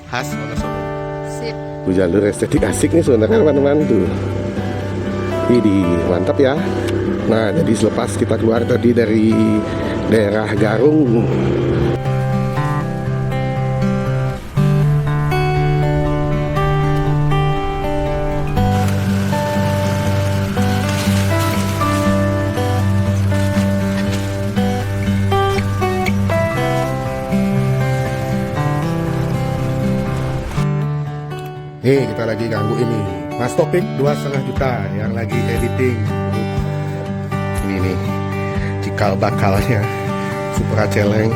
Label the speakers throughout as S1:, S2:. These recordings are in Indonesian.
S1: khas Wonosobo.
S2: Sip.
S3: Jalur estetik asik nih sebenarnya teman-teman tuh. Ini mantap ya. Nah, jadi selepas kita keluar tadi dari daerah Garung, nih kita lagi ganggu ini Mas Topik 2,5 juta yang lagi editing. Ini nih cikal bakalnya Supra Celeng.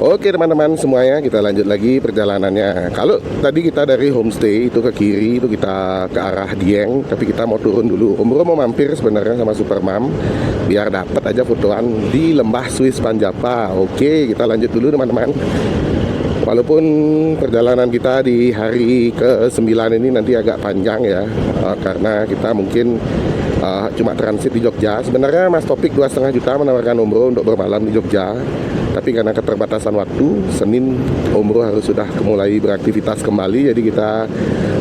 S3: Oke teman-teman semuanya, kita lanjut lagi perjalanannya. Kalau tadi kita dari homestay itu ke kiri, itu kita ke arah Dieng, tapi kita mau turun dulu. Om Bro mau mampir sebenarnya sama Supermam biar dapat aja fotoan di Lembah Swiss Panjapa. Oke, kita lanjut dulu teman-teman. Walaupun perjalanan kita di hari ke-9 ini nanti agak panjang ya, karena kita mungkin cuma transit di Jogja. Sebenarnya Mas Topik 2,5 juta menawarkan Om Bro untuk bermalam di Jogja, tapi karena keterbatasan waktu, Senin Om Bro harus sudah mulai beraktivitas kembali, jadi kita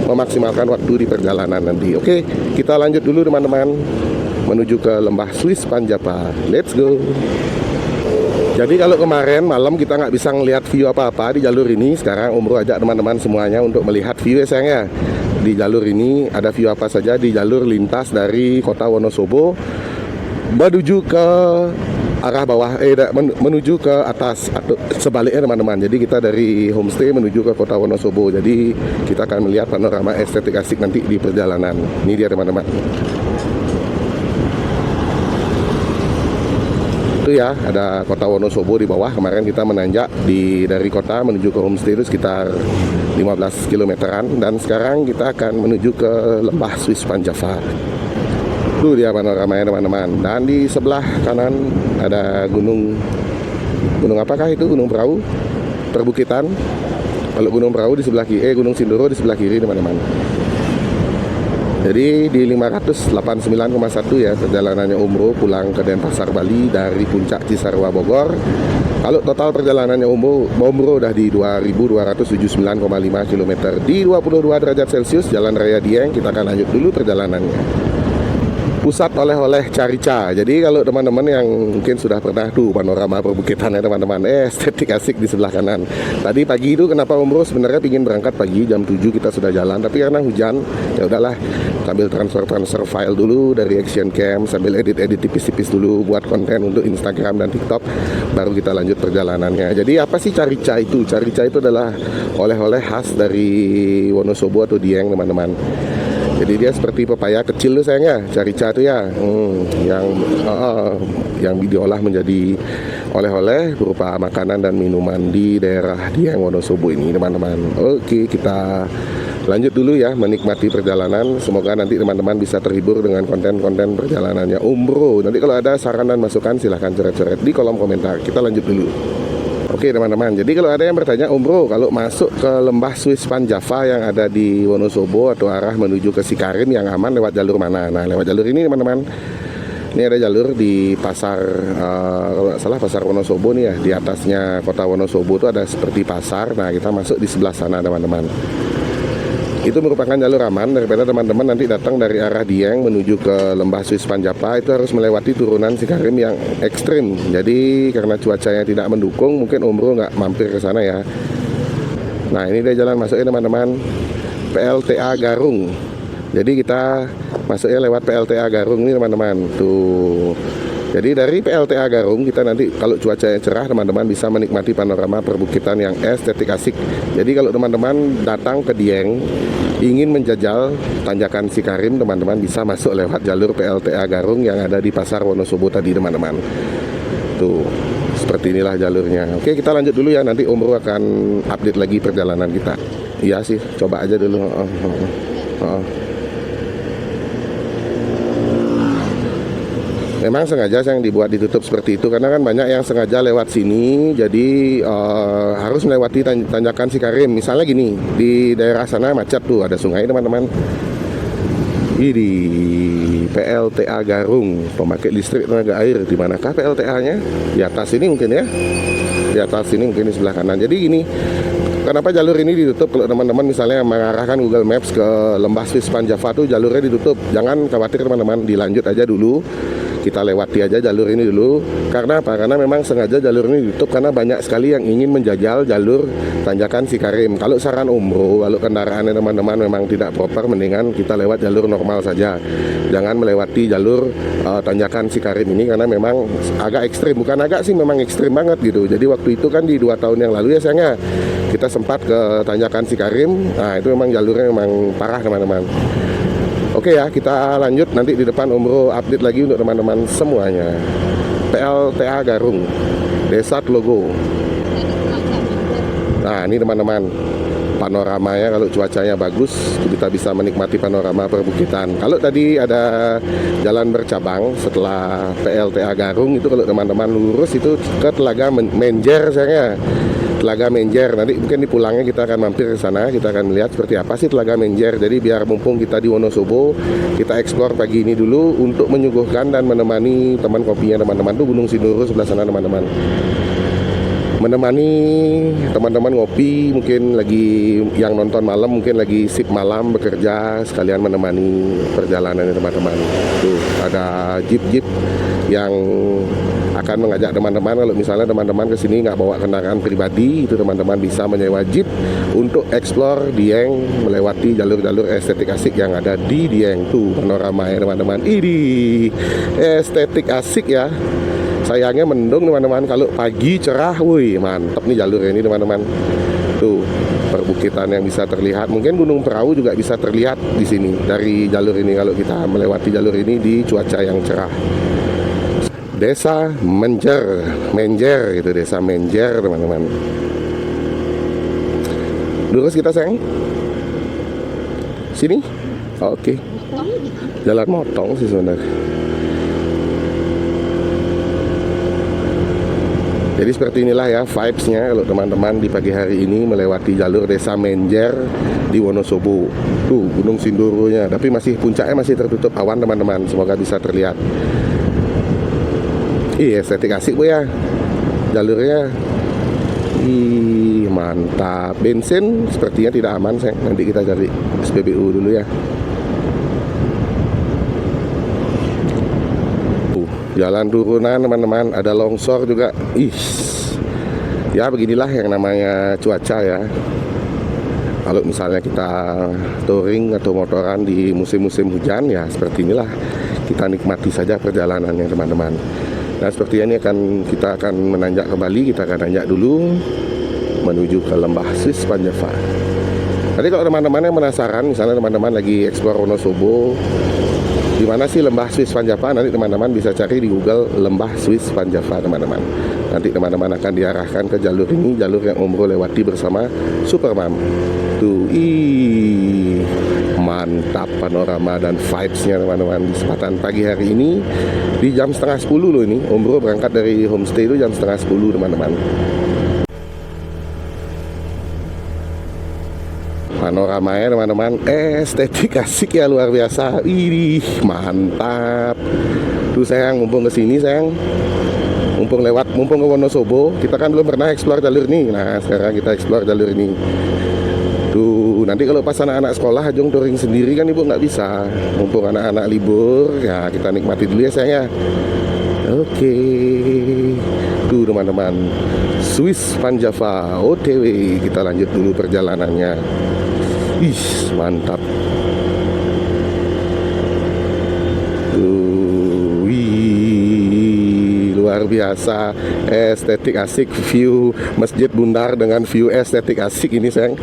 S3: memaksimalkan waktu di perjalanan nanti. Oke, kita lanjut dulu teman-teman menuju ke Lembah Swiss Panjapa. Let's go. Jadi kalau kemarin malam kita nggak bisa ngelihat view apa-apa di jalur ini, sekarang Om Bro ajak teman-teman semuanya untuk melihat view ya sayang ya. Di jalur ini ada view apa saja di jalur lintas dari kota Wonosobo menuju ke arah bawah, menuju ke atas atau sebaliknya teman-teman. Jadi kita dari homestay menuju ke kota Wonosobo. Jadi kita akan melihat panorama estetik asik nanti di perjalanan. Ini dia teman-teman. Itu ya, ada kota Wonosobo di bawah. Kemarin kita menanjak dari kota menuju ke homestay itu sekitar 15 kilometeran, dan sekarang kita akan menuju ke Lembah Swiss Panjapa. Itu dia panoramanya teman-teman. Dan di sebelah kanan ada gunung apakah itu? Gunung Prau, perbukitan. Kalau Gunung Prau di sebelah kiri, Gunung Sindoro di sebelah kiri teman-teman. Jadi di 589,1 ya perjalanannya Om Bro pulang ke Denpasar Bali dari Puncak Cisarua Bogor. Kalau total perjalanannya Om Bro udah di 2279,5 km di 22 derajat Celcius, Jalan Raya Dieng. Kita akan lanjut dulu perjalanannya. Pusat oleh-oleh Carica. Jadi kalau teman-teman yang mungkin sudah pernah tuh panorama perbukitannya teman-teman, estetik asik di sebelah kanan. Tadi pagi itu kenapa Om Bro sebenarnya pingin berangkat pagi jam 7 kita sudah jalan, tapi karena hujan ya udahlah, sambil transfer file dulu dari Action Cam, sambil edit tipis-tipis dulu buat konten untuk Instagram dan TikTok, baru kita lanjut perjalanannya. Jadi apa sih Carica itu? Carica itu adalah oleh-oleh khas dari Wonosobo atau Dieng teman-teman. Jadi dia seperti pepaya kecil tuh sayangnya, Carica itu ya, yang diolah menjadi oleh-oleh berupa makanan dan minuman di daerah Dieng Wonosobo ini teman-teman. Oke, kita lanjut dulu ya menikmati perjalanan. Semoga nanti teman-teman bisa terhibur dengan konten-konten perjalanannya Om Bro. Nanti kalau ada saran dan masukan silahkan coret-coret di kolom komentar. Kita lanjut dulu. Oke teman-teman, jadi kalau ada yang bertanya, Om Bro, kalau masuk ke Lembah Swiss Panjapa yang ada di Wonosobo atau arah menuju ke Sikarim yang aman lewat jalur mana? Nah, lewat jalur ini teman-teman. Ini ada jalur di pasar, kalau nggak salah pasar Wonosobo nih ya. Di atasnya kota Wonosobo itu ada seperti pasar. Nah, kita masuk di sebelah sana teman-teman. Itu merupakan jalur aman daripada teman-teman nanti datang dari arah Dieng menuju ke Lembah Swiss Panjapa, itu harus melewati turunan Sikarim yang ekstrim. Jadi karena cuacanya tidak mendukung, mungkin Om Bro nggak mampir ke sana ya. Nah, ini dia jalan masuknya teman-teman, PLTA Garung. Jadi kita masuknya lewat PLTA Garung ini teman-teman. Tuh. Jadi dari PLTA Garung kita nanti kalau cuacanya cerah teman-teman bisa menikmati panorama perbukitan yang estetik asik. Jadi kalau teman-teman datang ke Dieng ingin menjajal tanjakan Sikarim, teman-teman bisa masuk lewat jalur PLTA Garung yang ada di pasar Wonosobo tadi teman-teman. Tuh, seperti inilah jalurnya. Oke, kita lanjut dulu ya, nanti Om Bro akan update lagi perjalanan kita. Iya sih, coba aja dulu. Memang sengaja yang dibuat ditutup seperti itu karena kan banyak yang sengaja lewat sini, jadi harus melewati tanjakan Cikarim. Misalnya gini, di daerah sana macet tuh, ada sungai teman-teman. Ini PLTA Garung, pembangkit listrik tenaga air. Di manakah PLTA-nya? Di atas ini mungkin ya. Di atas ini mungkin di sebelah kanan. Jadi gini, kenapa jalur ini ditutup? Kalau teman-teman misalnya mengarahkan Google Maps ke Lembah Swiss Panjava tuh jalurnya ditutup. Jangan khawatir teman-teman, dilanjut aja dulu. Kita lewati aja jalur ini dulu. Karena apa? Karena memang sengaja jalur ini ditutup karena banyak sekali yang ingin menjajal jalur tanjakan Cikarim. Kalau saran umroh, kalau kendaraannya teman-teman memang tidak proper, mendingan kita lewat jalur normal saja. Jangan melewati jalur tanjakan Cikarim ini karena memang agak ekstrim. Bukan agak sih, memang ekstrim banget gitu. Jadi waktu itu kan di 2 tahun yang lalu ya sayangnya kita sempat ke tanjakan Cikarim. Nah itu memang jalurnya memang parah teman-teman. Oke ya, kita lanjut nanti di depan Umroh update lagi untuk teman-teman semuanya. PLTA Garung, Desa Tlogo. Nah ini teman-teman, panoramanya kalau cuacanya bagus kita bisa menikmati panorama perbukitan. Kalau tadi ada jalan bercabang setelah PLTA Garung itu, kalau teman-teman lurus itu ke Telaga Menjer sayangnya. Telaga Menjer, nanti mungkin di pulangnya kita akan mampir ke sana, kita akan melihat seperti apa sih Telaga Menjer. Jadi biar mumpung kita di Wonosobo, kita eksplor pagi ini dulu untuk menyuguhkan dan menemani teman kopinya teman-teman tuh Gunung Sindoro sebelah sana teman-teman. Menemani teman-teman ngopi, mungkin lagi yang nonton malam, mungkin lagi sip malam bekerja, sekalian menemani perjalanan teman-teman. Tuh ada jeep-jeep yang akan mengajak teman-teman. Kalau misalnya teman-teman kesini nggak bawa kendaraan pribadi, itu teman-teman bisa menyewa jeep untuk explore Dieng, melewati jalur-jalur estetik asik yang ada di Dieng. Tuh panorama ya teman-teman, ini estetik asik ya. Sayangnya mendung teman-teman, kalau pagi cerah, wih mantap nih jalur ini teman-teman. Tuh perbukitan yang bisa terlihat, mungkin Gunung Perahu juga bisa terlihat di sini dari jalur ini kalau kita melewati jalur ini di cuaca yang cerah. Desa Menjer itu, Desa Menjer teman-teman. Lurus kita sayang. Sini. Oke. Jalan motong sih sebenarnya. Jadi seperti inilah ya vibes-nya kalau teman-teman di pagi hari ini melewati jalur Desa Menjer di Wonosobo. Tuh Gunung Sindoro-nya, tapi masih puncaknya masih tertutup awan teman-teman. Semoga bisa terlihat. Estetik asik bu ya jalurnya. Mantap. Bensin sepertinya tidak aman sayang. Nanti kita cari SPBU dulu ya. Jalan turunan teman-teman, ada longsor juga. Ya beginilah yang namanya cuaca ya. Kalau misalnya kita touring atau motoran di musim-musim hujan ya seperti inilah. Kita nikmati saja perjalanannya teman-teman. Nah seperti ini kita akan menanjak kembali. Kita akan nanjak dulu menuju ke Lembah Swiss Panjava. Jadi kalau teman-teman yang penasaran, misalnya teman-teman lagi explore Wonosobo, di mana sih Lembah Swiss Panjava, nanti teman-teman bisa cari di Google Lembah Swiss Panjava teman-teman. Nanti teman-teman akan diarahkan ke jalur ini, jalur yang Om Bro lewati bersama Supermam. Tuh, mantap panorama dan vibes-nya teman-teman di kesempatan pagi hari ini di jam 9:30 loh ini. Om Bro berangkat dari homestay itu jam 9:30 teman-teman. Panoramanya teman-teman estetik asik ya, luar biasa. Mantap. Tuh sayang, mumpung kesini sayang, mumpung ke Wonosobo, kita kan belum pernah explore jalur ini. Nah sekarang kita explore jalur ini. Tuh nanti kalau pas anak-anak sekolah Ajung touring sendiri kan ibu nggak bisa. Mumpung anak-anak libur ya kita nikmati dulu ya sayang ya. Oke. Tuh teman-teman, Swiss Panjava OTW. Kita lanjut dulu perjalanannya. Mantap. Luar biasa, estetik asik, view Masjid Bundar dengan view estetik asik ini sayang.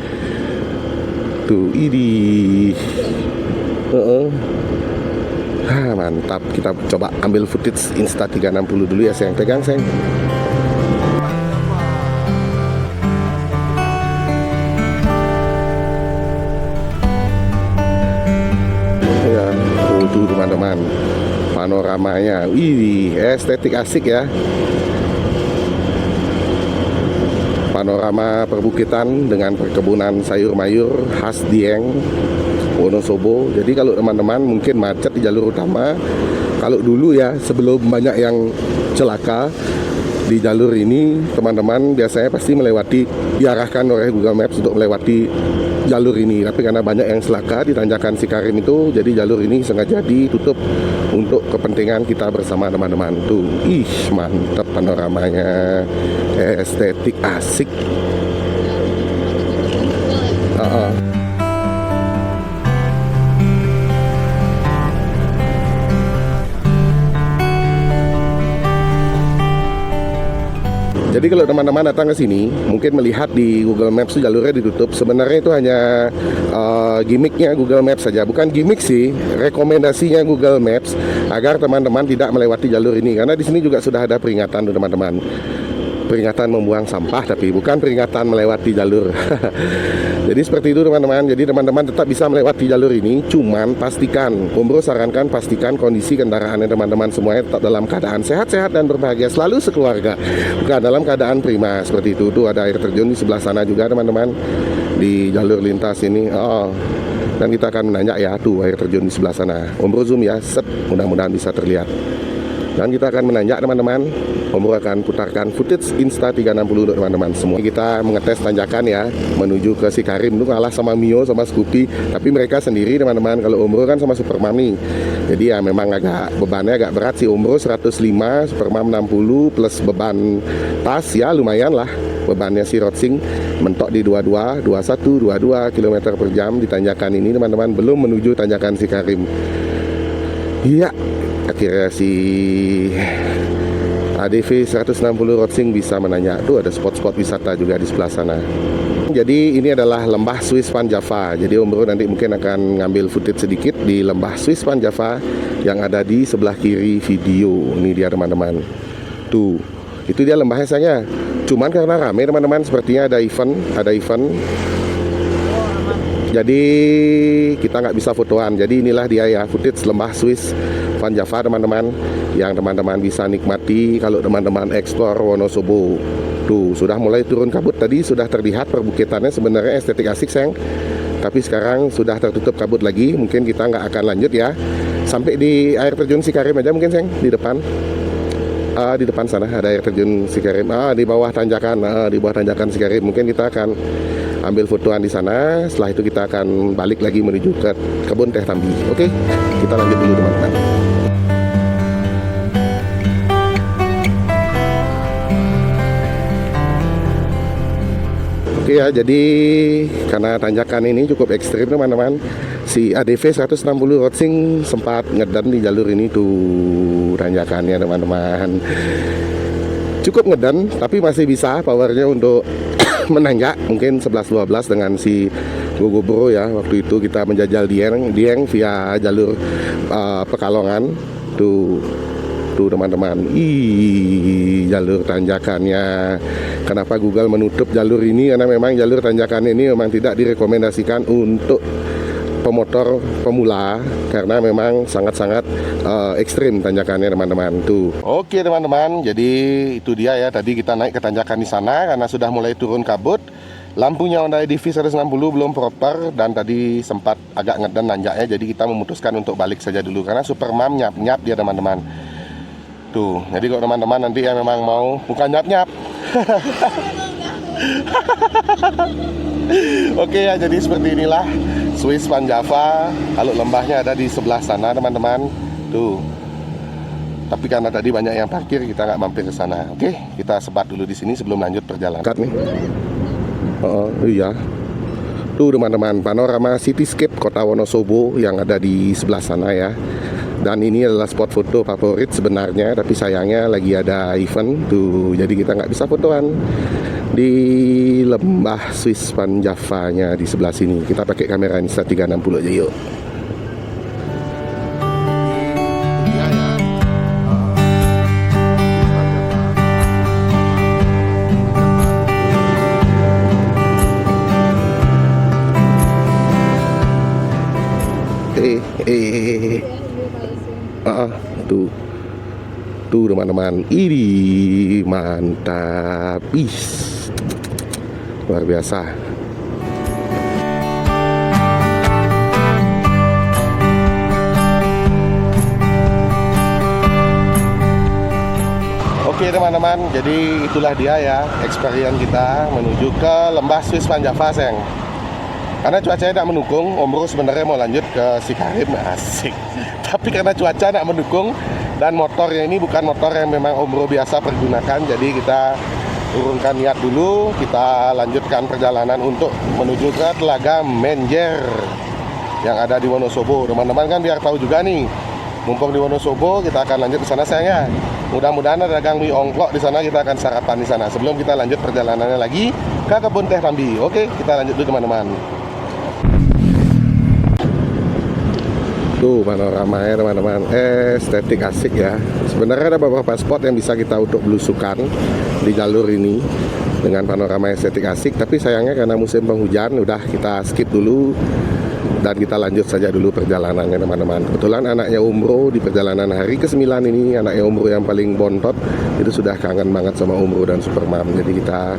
S3: Tuh mantap. Kita coba ambil footage Insta 360 dulu ya sayang. Pegang sayang. Tuh teman-teman, Panoramanya, wih, estetik asik ya. Panorama perbukitan dengan perkebunan sayur mayur khas Dieng, Wonosobo. Jadi kalau teman-teman mungkin macet di jalur utama, kalau dulu ya sebelum banyak yang celaka di jalur ini, teman-teman biasanya pasti diarahkan oleh Google Maps untuk melewati jalur ini. Tapi karena banyak yang celaka di tanjakan Sikarim itu, jadi jalur ini sengaja ditutup untuk kepentingan kita bersama teman-teman. Tuh, ih mantap panoramanya, estetik asik. Jadi kalau teman-teman datang ke sini, mungkin melihat di Google Maps itu jalurnya ditutup. Sebenarnya itu hanya gimmicknya Google Maps saja, bukan gimmick sih, rekomendasinya Google Maps agar teman-teman tidak melewati jalur ini. Karena di sini juga sudah ada peringatan tuh teman-teman. Peringatan membuang sampah, tapi bukan peringatan melewati jalur. Jadi seperti itu teman-teman. Jadi teman-teman tetap bisa melewati jalur ini, cuman pastikan, Om Bro sarankan pastikan kondisi kendaraannya teman-teman semuanya tetap dalam keadaan sehat-sehat dan berbahagia selalu sekeluarga, bukan dalam keadaan prima seperti itu. Tuh ada air terjun di sebelah sana juga teman-teman, di jalur lintas ini. Dan kita akan menanjak ya, tuh air terjun di sebelah sana. Om Bro zoom ya, set, mudah-mudahan bisa terlihat. Dan kita akan menanjak teman-teman. Om Bro akan putarkan footage Insta 360 untuk teman-teman semua. Kita mengetes tanjakan ya, menuju ke Sikarim. Itu kalah sama Mio sama Scoopy, tapi mereka sendiri teman-teman. Kalau Om Bro kan sama Supermam nih, jadi ya memang bebannya agak berat sih. Om Bro 105, Supermam 60, plus beban tas ya lumayan lah. Bebannya si Rodsing mentok di 22, 21, 22 km per jam di tanjakan ini teman-teman. Belum menuju tanjakan Sikarim. Iya, akhirnya si ADV 160 Rodsing bisa menanya. Tuh ada spot-spot wisata juga di sebelah sana. Jadi ini adalah lembah Swiss Van Java. Jadi Om Bro nanti mungkin akan ngambil footage sedikit di lembah Swiss Van Java yang ada di sebelah kiri video. Ini dia teman-teman. Tuh, itu dia lembahnya saya. Cuman karena rame teman-teman, sepertinya ada event. Jadi kita nggak bisa fotoan. Jadi inilah dia ya footage lembah Swiss Van Java teman-teman, yang teman-teman bisa nikmati kalau teman-teman eksplor Wonosobo. Tuh sudah mulai turun kabut, tadi sudah terlihat perbukitannya sebenarnya estetik asik sayang. Tapi sekarang sudah tertutup kabut lagi. Mungkin kita nggak akan lanjut ya sampai di air terjun Sikarim aja mungkin sayang, di depan. Di depan sana ada air terjun Sikarim. Di bawah tanjakan, di bawah tanjakan Sikarim. Mungkin kita akan ambil fotoan di sana. Setelah itu kita akan balik lagi menuju ke kebun teh Tambi. Oke, kita lanjut dulu teman-teman. Oke ya, jadi karena tanjakan ini cukup ekstrim teman-teman, si ADV 160 Rodsing sempat ngedan di jalur ini tuh tanjakannya teman-teman. Cukup ngedan, tapi masih bisa powernya untuk menanjak mungkin 11-12 dengan si GoGoPro ya. Waktu itu kita menjajal Dieng via jalur Pekalongan tuh teman-teman. Jalur tanjakannya. Kenapa Google menutup jalur ini? Karena memang jalur tanjakan ini memang tidak direkomendasikan untuk pemotor pemula, karena memang sangat-sangat ekstrim tanjakannya teman-teman tuh. Oke teman-teman, jadi itu dia ya, tadi kita naik ke tanjakan di sana karena sudah mulai turun kabut. Lampunya Honda EDV 160 belum proper dan tadi sempat agak ngedan nanjaknya, jadi kita memutuskan untuk balik saja dulu karena Supermam nyap-nyap dia teman-teman. Tuh, jadi kalau teman-teman nanti yang memang mau, bukan nyap-nyap. Oke ya, jadi seperti inilah Swiss Van Java. Kalau lembahnya ada di sebelah sana teman-teman. Tuh. Tapi karena tadi banyak yang parkir, kita nggak mampir ke sana. Oke, kita sebat dulu di sini sebelum lanjut perjalanan. Cut nih. Iya. Tuh teman-teman, panorama cityscape Kota Wonosobo yang ada di sebelah sana ya. Dan ini adalah spot foto favorit sebenarnya, tapi sayangnya lagi ada event tuh, jadi kita nggak bisa fotoan di lembah Swiss Van Java-nya di sebelah sini. Kita pakai kamera Insta 360 aja yuk. Tuh. Tuh teman-teman, ini mantap, luar biasa. Oke teman-teman, jadi itulah dia ya experience kita menuju ke lembah Swiss Van Java, sayang. Karena cuacanya tidak mendukung, Om Bro sebenarnya mau lanjut ke Sikarim, asik. Tapi karena cuaca tidak mendukung dan motornya ini bukan motor yang memang Om Bro biasa pergunakan, jadi kita turunkan niat dulu, kita lanjutkan perjalanan untuk menuju ke Telaga Menjer yang ada di Wonosobo. Teman-teman kan biar tahu juga nih, mumpung di Wonosobo kita akan lanjut ke sana sayang ya. Mudah-mudahan ada dagang mie ongklok di sana, kita akan sarapan di sana sebelum kita lanjut perjalanannya lagi ke kebun teh Rambi. Oke, kita lanjut dulu teman-teman. Tuh panoramanya teman-teman, estetik asik ya. Sebenarnya ada beberapa spot yang bisa kita untuk belusukan di jalur ini dengan panorama estetik asik, tapi sayangnya karena musim penghujan udah kita skip dulu dan kita lanjut saja dulu perjalanannya teman-teman. Kebetulan anaknya Om Bro di perjalanan hari ke-9 ini, anaknya Om Bro yang paling bontot itu sudah kangen banget sama Om Bro dan Supermam. Jadi kita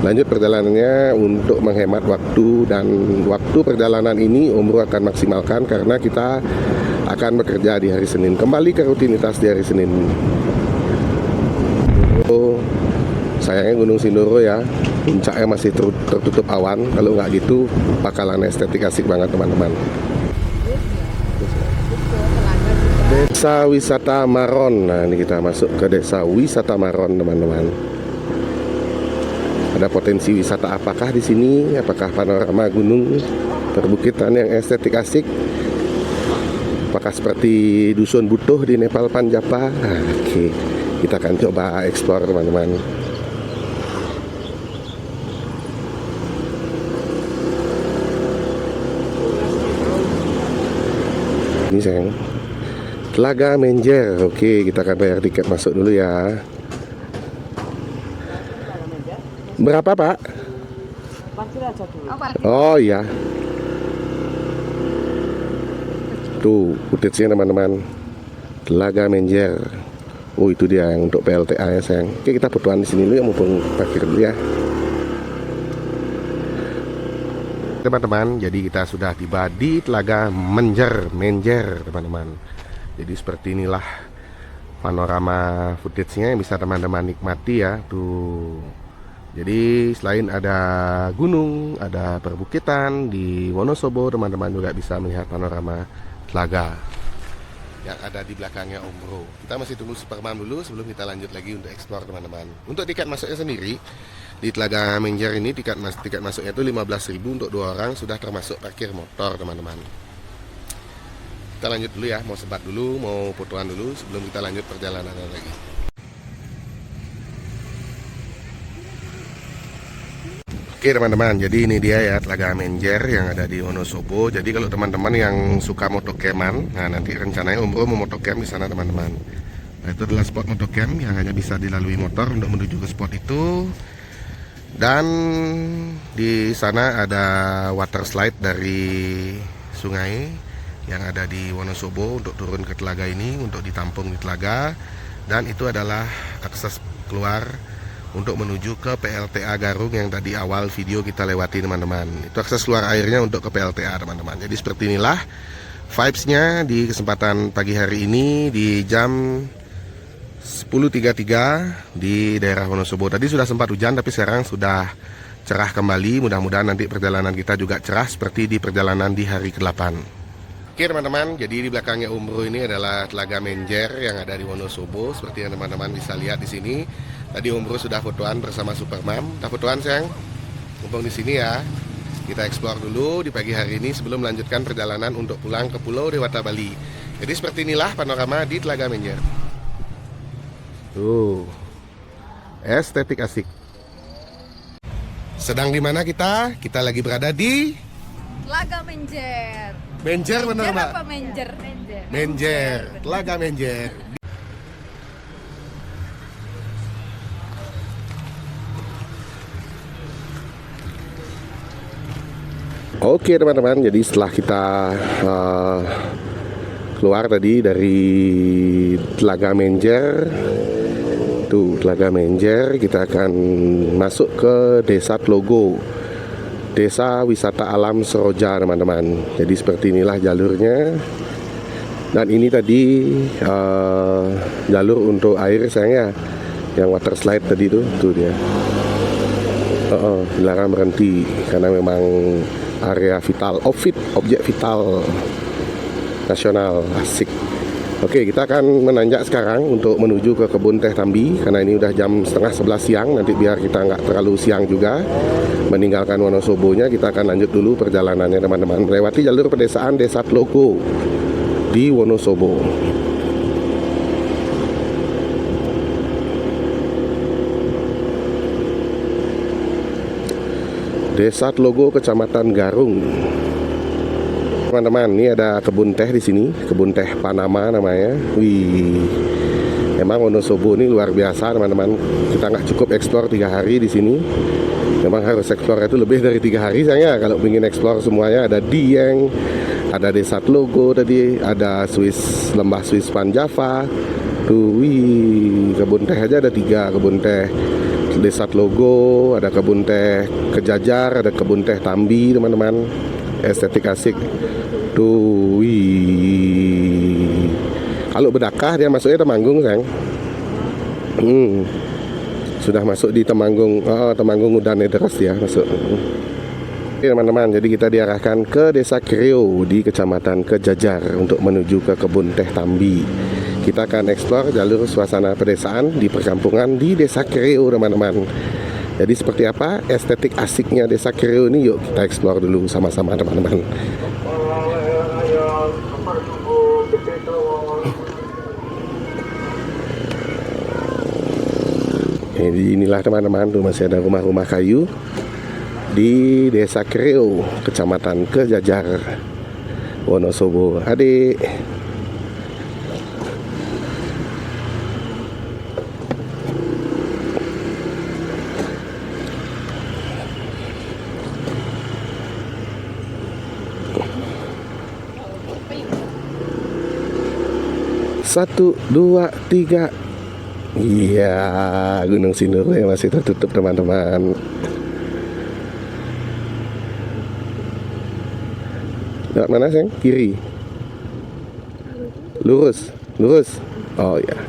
S3: lanjut perjalanannya untuk menghemat waktu, dan waktu perjalanan ini Om Bro akan maksimalkan karena kita akan bekerja di hari Senin, kembali ke rutinitas di hari Senin. Sayangnya Gunung Sindoro ya, puncaknya masih tertutup awan. Kalau nggak gitu bakalan estetik asik banget teman-teman. Desa Wisata Maron. Nah ini kita masuk ke Desa Wisata Maron teman-teman. Ada potensi wisata apakah di sini? Apakah panorama gunung, perbukitan yang estetik asik? Apakah seperti Dusun Butuh di Nepal Panjapa? Oke, kita akan coba eksplor teman-teman. Ini sayang, Telaga Menjer. Oke, kita akan bayar tiket masuk dulu ya. Berapa Pak? Oh iya. Tuh footage-nya teman-teman, Telaga Menjer. Oh itu dia yang untuk PLTA ya sayang. Oke, kita fotoan di sini dulu ya, mumpung parkir dulu ya. Teman-teman, jadi kita sudah tiba di Telaga Menjer teman-teman. Jadi seperti inilah panorama footage-nya yang bisa teman-teman nikmati ya. Tuh. Jadi selain ada gunung, ada perbukitan di Wonosobo, teman-teman juga bisa melihat panorama telaga yang ada di belakangnya Om Bro. Kita masih tunggu Superman dulu sebelum kita lanjut lagi untuk eksplor teman-teman. Untuk tiket masuknya sendiri di Telaga Menjer ini, tiket masuknya itu 15.000 untuk 2 orang, sudah termasuk parkir motor teman-teman. Kita lanjut dulu ya, mau sebat dulu, mau fotoan dulu sebelum kita lanjut perjalanan lagi. Oke teman-teman, jadi ini dia ya Telaga Menjer yang ada di Wonosobo. Jadi kalau teman-teman yang suka motocaman, nah nanti rencananya Om Bro mau motocamp di sana teman-teman. Nah itu adalah spot motocamp yang hanya bisa dilalui motor untuk menuju ke spot itu. Dan di sana ada water slide dari sungai yang ada di Wonosobo untuk turun ke telaga ini, untuk ditampung di telaga. Dan itu adalah akses keluar untuk menuju ke PLTA Garung yang tadi awal video kita lewati teman-teman. Itu akses keluar airnya untuk ke PLTA teman-teman. Jadi seperti inilah vibes-nya di kesempatan pagi hari ini di jam 10.33 di daerah Wonosobo. Tadi sudah sempat hujan tapi sekarang sudah cerah kembali. Mudah-mudahan nanti perjalanan kita juga cerah seperti di perjalanan di hari ke-8. Oke teman-teman, jadi di belakangnya Om Bro ini adalah Telaga Menjer yang ada di Wonosobo. Seperti yang teman-teman bisa lihat di sini. Tadi Om Bro sudah fotoan bersama Supermam. Kita fotoan sayang, mumpung di sini ya. Kita eksplor dulu di pagi hari ini sebelum melanjutkan perjalanan untuk pulang ke Pulau Dewata Bali. Jadi seperti inilah panorama di Telaga Menjer. Tuh, estetik asik. Sedang di mana kita? Kita lagi berada di
S1: Telaga Menjer.
S3: Menjer benar Mbak?
S1: Apa Menjer?
S3: Menjer, Telaga Menjer. Oke teman-teman, jadi setelah kita keluar tadi dari Telaga Menjer. Tuh, Telaga Menjer, kita akan masuk ke Desa Tlogo, Desa Wisata Alam Seroja, teman-teman. Jadi seperti inilah jalurnya. Dan ini tadi jalur untuk air sayang ya, yang water slide tadi tuh dia. Dilarang berhenti karena memang area vital, objek vital nasional, asik. Oke, kita akan menanjak sekarang untuk menuju ke kebun teh Tambi, karena ini udah jam setengah 11 siang. Nanti biar kita nggak terlalu siang juga meninggalkan Wonosobo-nya, kita akan lanjut dulu perjalanannya teman-teman, melewati jalur pedesaan Desa Tlogo di Wonosobo. Desa Tlogo, Kecamatan Garung. Teman-teman, ini ada kebun teh di sini, kebun teh Panama namanya. Wih, emang Wonosobo ini luar biasa teman-teman. Kita nggak cukup eksplor 3 hari di sini. Memang harus eksplor itu lebih dari 3 hari saya. Kalau ingin eksplor semuanya, ada Dieng, ada Desa Tlogo tadi, ada Lembah Swiss Panjava. Tuh, wih, kebun teh aja ada 3 kebun teh. Desa Tlogo, ada kebun teh Kejajar, ada kebun teh Tambi teman-teman. Estetik asik. Tuh, wih. Kalau Bedakah dia masuknya Temanggung, sayang. Sudah masuk di Temanggung. Temanggung udah Nederos ya masuk. Oke teman-teman, jadi kita diarahkan ke Desa Kreo di Kecamatan Kejajar untuk menuju ke kebun teh Tambi. Kita akan eksplor jalur suasana pedesaan di perkampungan di Desa Kreo teman-teman. Jadi seperti apa estetik asiknya Desa Kreo ini, yuk kita eksplor dulu sama-sama teman-teman. Jadi inilah teman-teman, tuh masih ada rumah-rumah kayu di Desa Kreo, Kecamatan Kejajar, Wonosobo. Adik. Satu, dua, tiga. Iya, Gunung Sindur yang masih tertutup teman-teman. Lewat mana sayang? Kiri. Lurus. Oh ya.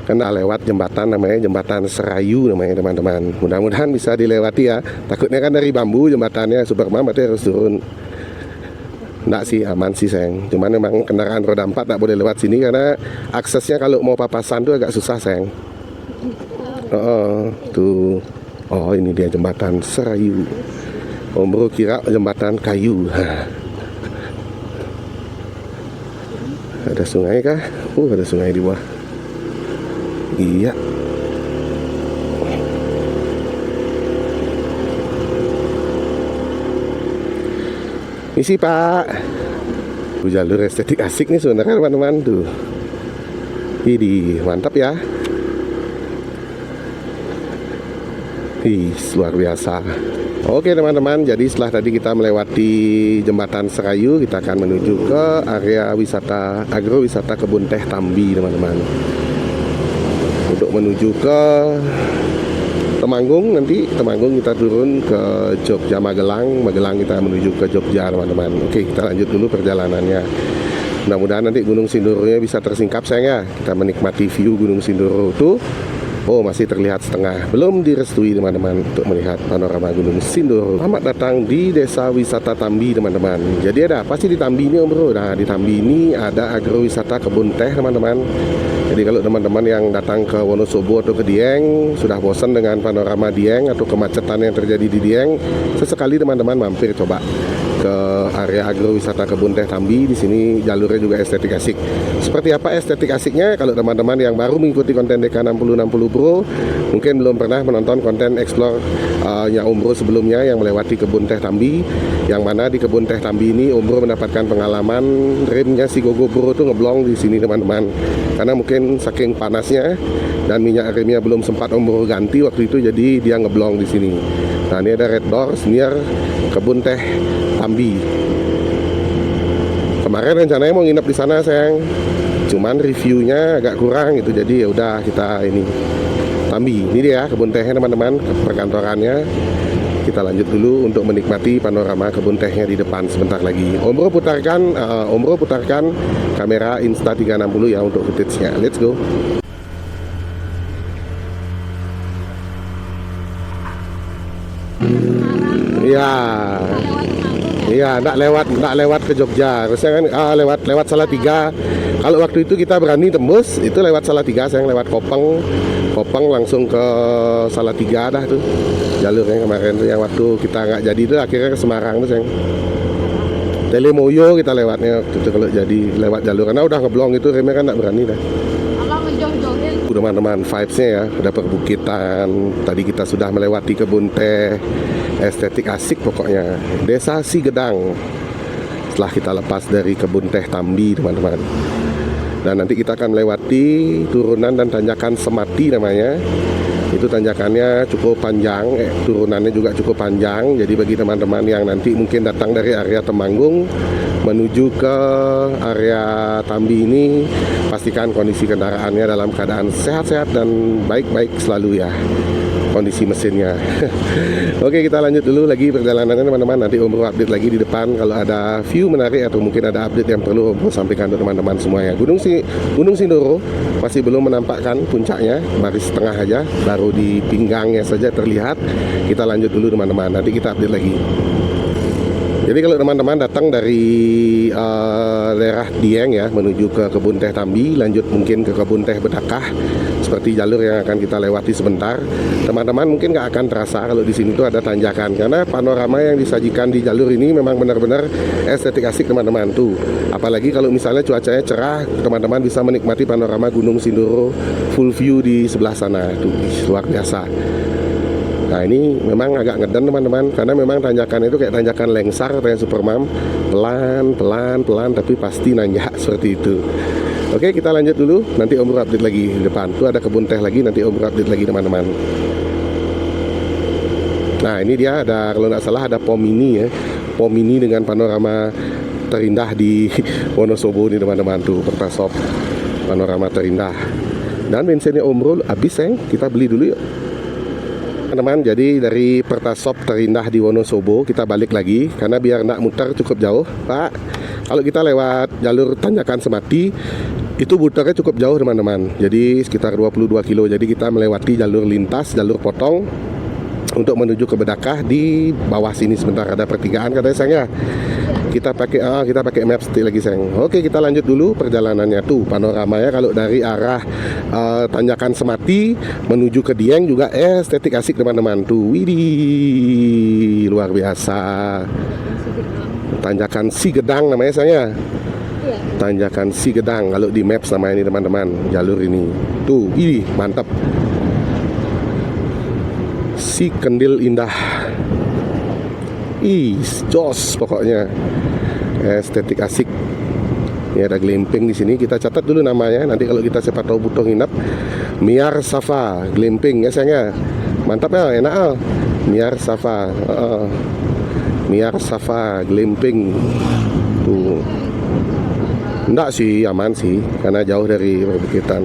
S3: Karena lewat jembatan namanya Jembatan Serayu namanya teman-teman. Mudah-mudahan bisa dilewati ya. Takutnya kan dari bambu jembatannya, Superman berarti harus turun. Enggak sih, aman sih sayang. Cuman memang kendaraan roda 4 tak boleh lewat sini karena aksesnya kalau mau papasan tuh agak susah sayang. Tuh. Oh, ini dia Jembatan Serayu. Om Bro kira jembatan kayu. Ada sungai kah? Ada sungai di bawah. Iya. Misi Pak. Jalur estetik asik nih sebenarnya teman-teman tuh. Ini mantap ya. Luar biasa. Oke teman-teman, jadi setelah tadi kita melewati Jembatan Serayu, kita akan menuju ke area wisata agrowisata kebun teh Tambi teman-teman. Untuk menuju ke Temanggung, nanti Temanggung kita turun ke Jogja Magelang kita menuju ke Jogja teman-teman. Oke, kita lanjut dulu perjalanannya. Mudah-mudahan nanti Gunung Sindoro-nya bisa tersingkap sayang ya. Kita menikmati view Gunung Sindoro tuh. Oh, masih terlihat setengah, belum direstui teman-teman untuk melihat panorama Gunung Sindoro. Selamat datang di Desa Wisata Tambi teman-teman. Jadi ada apa sih di Tambi ini Om Bro? Nah, di Tambi ini ada agrowisata kebun teh teman-teman. Jadi kalau teman-teman yang datang ke Wonosobo atau ke Dieng sudah bosan dengan panorama Dieng atau kemacetan yang terjadi di Dieng, sesekali teman-teman mampir coba ke area agrowisata kebun teh Tambi. Di sini jalurnya juga estetik asik. Seperti apa estetik asiknya? Kalau teman-teman yang baru mengikuti konten DK6060 Bro, mungkin belum pernah menonton konten explore nya Om Bro sebelumnya yang melewati kebun teh Tambi, yang mana di kebun teh Tambi ini Om Bro mendapatkan pengalaman remnya si Gogo Bro tuh ngeblong di sini teman-teman, karena mungkin saking panasnya dan minyak remnya belum sempat Om Bro ganti waktu itu, jadi dia ngeblong di sini. Nah, ini ada red doors near kebun teh Tambi. Kemarin rencananya mau nginep di sana sayang, cuman reviewnya agak kurang gitu, jadi ya udah kita ini Tambi. Ini dia kebun tehnya teman-teman, perkantorannya. Kita lanjut dulu untuk menikmati panorama kebun tehnya di depan sebentar lagi. Om Bro putarkan kamera Insta360 ya untuk footage-nya. Let's go. Iya. Iya, nggak lewat ke Jogja. Harusnya kan lewat Salatiga. Kalau waktu itu kita berani tembus, itu lewat Salatiga, saya lewat Kopeng langsung ke Salatiga dah tuh. Jalurnya kemarin tuh yang waktu kita nggak jadi itu akhirnya ke Semarang tuh, sayang. Telemoyo kita lewatnya waktu itu kalau jadi lewat jalur karena udah ngeblong itu remnya kan nggak berani dah. Teman-teman, vibes-nya ya, ada perbukitan. Tadi kita sudah melewati kebun teh, estetik asik pokoknya. Desa Sigedang. Setelah kita lepas dari kebun teh Tambi, teman-teman. Dan nanti kita akan melewati turunan dan tanjakan Semati namanya. Itu tanjakannya cukup panjang, turunannya juga cukup panjang. Jadi bagi teman-teman yang nanti mungkin datang dari area Temanggung menuju ke area Tambi ini, pastikan kondisi kendaraannya dalam keadaan sehat-sehat dan baik-baik selalu ya, kondisi mesinnya. Oke, kita lanjut dulu lagi perjalanannya teman-teman. Nanti Om Bro update lagi di depan kalau ada view menarik atau mungkin ada update yang perlu Om Bro sampaikan ke teman-teman semuanya. Gunung Sindoro masih belum menampakkan puncaknya, baris setengah aja, baru di pinggangnya saja terlihat. Kita lanjut dulu teman-teman, nanti kita update lagi. Jadi kalau teman-teman datang dari daerah Dieng ya menuju ke kebun teh Tambi, lanjut mungkin ke kebun teh Bedakah, seperti jalur yang akan kita lewati sebentar, teman-teman mungkin nggak akan terasa kalau di sini tuh ada tanjakan, karena panorama yang disajikan di jalur ini memang benar-benar estetik asik teman-teman tuh. Apalagi kalau misalnya cuacanya cerah, teman-teman bisa menikmati panorama Gunung Sindoro full view di sebelah sana tuh, luar biasa. Nah ini memang agak ngeden teman-teman, karena memang tanjakan itu kayak tanjakan lengsar kayak Supermam, pelan tapi pasti nanjak seperti itu. Oke, kita lanjut dulu, nanti Om Bro update lagi di depan. Tuh ada kebun teh lagi, nanti Om Bro update lagi teman-teman. Nah ini dia ada, kalau nggak salah ada pom mini ya, pom mini dengan panorama terindah di Wonosobo nih teman-teman tuh, Pertasop panorama terindah. Dan bensinnya Om Bro habis sayang, kita beli dulu yuk. Teman-teman, jadi dari Pertasop terindah di Wonosobo kita balik lagi karena biar nak muter cukup jauh, Pak. Kalau kita lewat jalur tanjakan Semati itu muternya cukup jauh teman-teman. Jadi sekitar 22 kilo. Jadi kita melewati jalur lintas, jalur potong untuk menuju ke Bedakah. Di bawah sini sebentar ada pertigaan katanya sayang ya. Kita pakai maps lagi sayang. Oke, kita lanjut dulu perjalanannya tuh panoramanya kalau dari arah tanjakan Semati menuju ke Dieng juga estetik asik teman-teman tuh. Widih, luar biasa. Tanjakan Sigedang namanya saya. Tanjakan Sigedang kalau di maps namanya ini teman-teman, jalur ini. Tuh, widih, mantap. Si Kendil Indah. Jos pokoknya estetik asik. Ini ada glamping di sini. Kita catat dulu namanya. Nanti kalau kita siapa tahu butuh nginap, Miar Safa glamping ya sayangnya. Mantap ya, enak ah. Miar Safa, Miar Safa glamping. Tuh, enggak sih, aman sih, karena jauh dari perbukitan.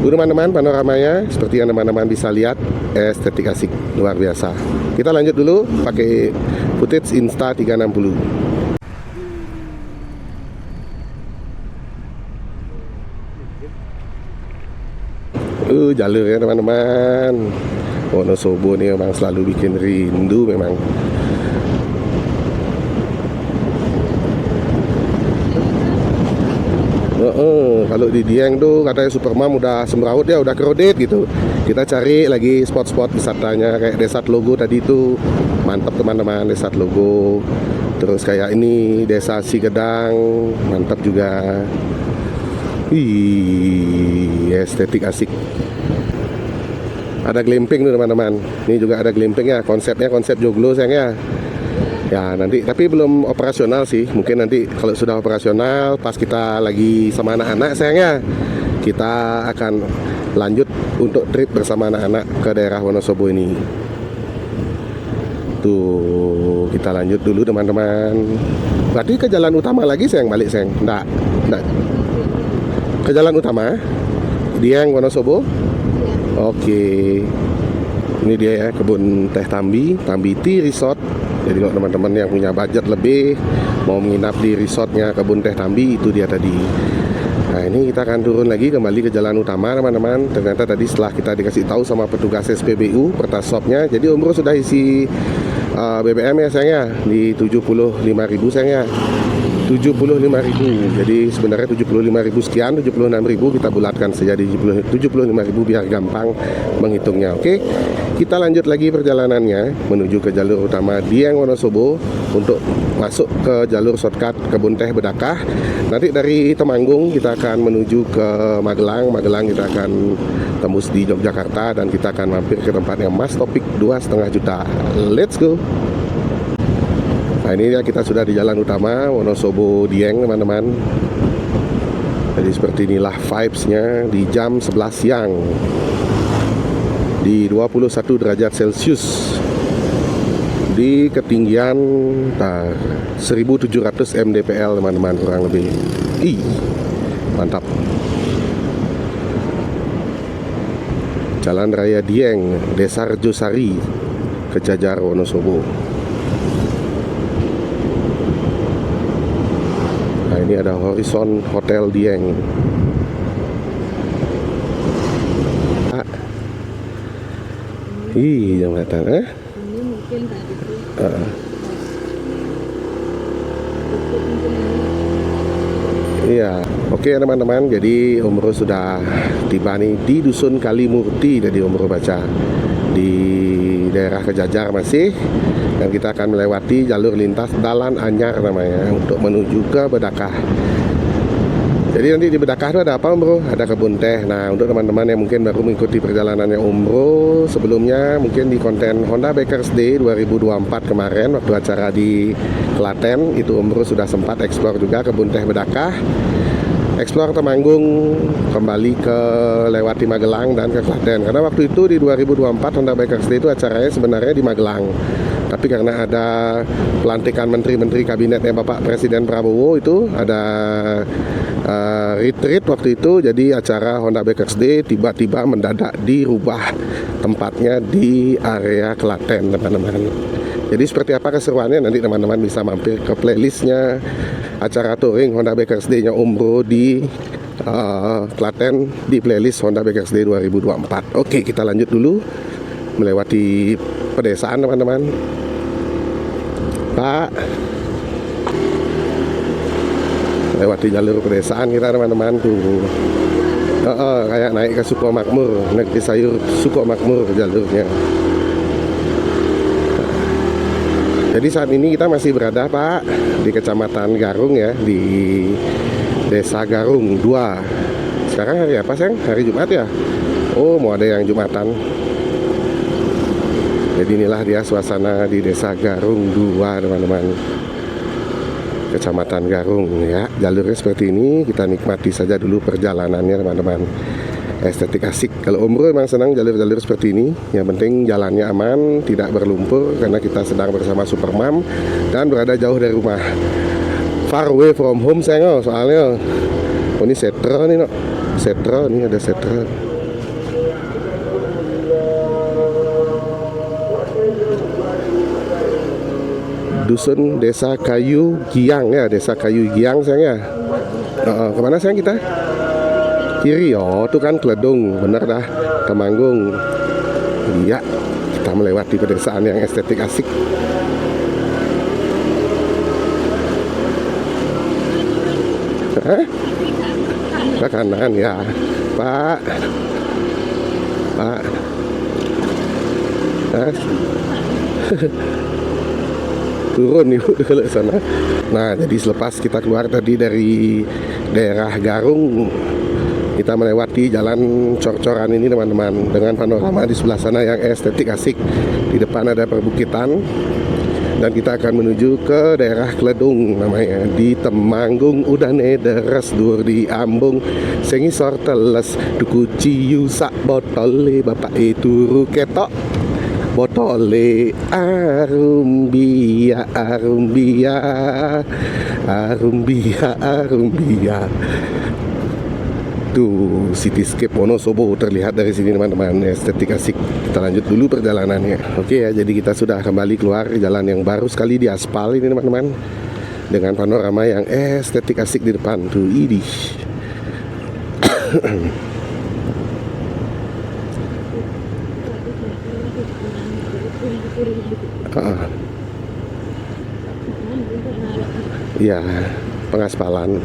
S3: Teman-teman, panoramanya seperti yang teman-teman bisa lihat, estetik asik luar biasa. Kita lanjut dulu pakai footage Insta360. Jalurnya teman-teman, Wonosobo nih memang selalu bikin rindu memang. Kalau di Dieng tuh katanya Supermam udah semrawut ya, udah crowded gitu. Kita cari lagi spot-spot wisatanya kayak Desa Tlogo tadi itu. Mantap teman-teman, Desa Tlogo. Terus kayak ini Desa Sigedang, mantap juga. Estetik asik. Ada glamping tuh teman-teman. Ini juga ada glamping ya, konsepnya konsep joglo sayangnya. Ya nanti, tapi belum operasional sih. Mungkin nanti kalau sudah operasional, pas kita lagi sama anak-anak sayangnya, kita akan lanjut untuk trip bersama anak-anak ke daerah Wonosobo ini. Tuh, kita lanjut dulu teman-teman. Berarti ke jalan utama lagi sayang balik sayang? Enggak. Ke jalan utama? Dieng Wonosobo? Oke. Ini dia ya, kebun teh Tambi Tea Resort. Jadi kalau teman-teman yang punya budget lebih mau menginap di resortnya kebun teh Tambi, itu dia tadi. Nah, ini kita akan turun lagi kembali ke jalan utama teman-teman. Ternyata tadi setelah kita dikasih tahu sama petugas SPBU Pertasopnya, jadi Om Bro sudah isi BBM ya sayangnya di 75.000 sayangnya. 75.000. Jadi sebenarnya 75.000 sekian, 76.000 kita bulatkan saja di 75.000 biar gampang menghitungnya. Oke. Kita lanjut lagi perjalanannya menuju ke jalur utama Dieng Wonosobo untuk masuk ke jalur shortcut Kebun Teh Bedakah. Nanti dari Temanggung kita akan menuju ke Magelang. Magelang kita akan tembus di Yogyakarta dan kita akan mampir ke tempatnya Mas Topik 2,5 juta. Let's go. Nah, ini ya, kita sudah di jalan utama Wonosobo Dieng teman-teman. Jadi seperti inilah vibes-nya di jam 11 siang di 21 derajat Celcius di ketinggian 1700 mdpl teman-teman, kurang lebih. Mantap. Jalan Raya Dieng, Desa Rejosari, Kejajar, Wonosobo. Nah, ini ada Horizon Hotel Dieng. Jembatan
S1: Ini mungkin tadi itu.
S3: Iya, oke teman-teman. Jadi Om Bro sudah tiba nih di Dusun Kalimurti. Jadi Om Bro baca di daerah Kejajar masih, dan kita akan melewati jalur lintas Dalan Anyar namanya untuk menuju ke Bedakah. Jadi nanti di Bedakah itu ada apa Om Bro? Ada kebun teh. Nah, untuk teman-teman yang mungkin baru mengikuti perjalanannya Om Bro sebelumnya, mungkin di konten Honda Bikers Day 2024 kemarin waktu acara di Klaten, itu Om Bro sudah sempat eksplor juga kebun teh Bedakah, eksplor Temanggung, kembali ke lewati Magelang dan ke Klaten. Karena waktu itu di 2024 Honda Bikers Day itu acaranya sebenarnya di Magelang. Tapi karena ada pelantikan menteri-menteri kabinetnya Bapak Presiden Prabowo, itu ada retreat waktu itu, jadi acara Honda Bikers Day tiba-tiba mendadak dirubah tempatnya di area Klaten teman-teman. Jadi seperti apa keseruannya nanti teman-teman bisa mampir ke playlistnya acara touring Honda Bikers Day-nya Om Bro di Klaten di playlist Honda Bikers Day 2024. Oke, kita lanjut dulu melewati pedesaan teman-teman. Pak, lewati jalur pedesaan kita teman-teman tuh. Kayak naik ke Sukomakmur, naik di sayur Sukomakmur jalurnya. Jadi saat ini kita masih berada Pak di Kecamatan Garung ya, di Desa Garung 2. Sekarang hari apa sayang? Hari Jumat ya? Oh, mau ada yang Jumatan. Jadi inilah dia suasana di Desa Garung 2 teman-teman, Kecamatan Garung ya. Jalurnya seperti ini, kita nikmati saja dulu perjalanannya teman-teman. Estetik asik. Kalau Om Bro memang senang jalur-jalur seperti ini. Yang penting jalannya aman, tidak berlumpur, karena kita sedang bersama Supermam dan berada jauh dari rumah. Far away from home sayang, soalnya. Oh, ini setra nih, no. Setra, ini ada setra. Dusun Desa Kayu Giang ya, Desa Kayu Giang sayang ya. Kemana sayang kita? Kiri, oh itu kan Kledung, bener dah, Temanggung. Iya, kita melewati pedesaan yang estetik asik. Ke kanan ya, Pak. Turun ibu ke sana. Nah, jadi selepas kita keluar tadi dari daerah Garung, kita melewati jalan cor-coran ini teman-teman, dengan panorama di sebelah sana yang estetik asik. Di depan ada perbukitan dan kita akan menuju ke daerah Kledung namanya, di Temanggung. Udah deres dur di Ambung sengisor teles duku ciu sak botole bapak itu ketok. botole arumbia arumbia arumbia arumbia. Tuh cityscape Wonosobo terlihat dari sini teman-teman, estetik asik. Kita lanjut dulu perjalanannya. Oke ya, jadi kita sudah kembali keluar jalan yang baru sekali diaspal ini teman-teman, dengan panorama yang estetik asik di depan tuh. Idih. Ya, pengaspalan.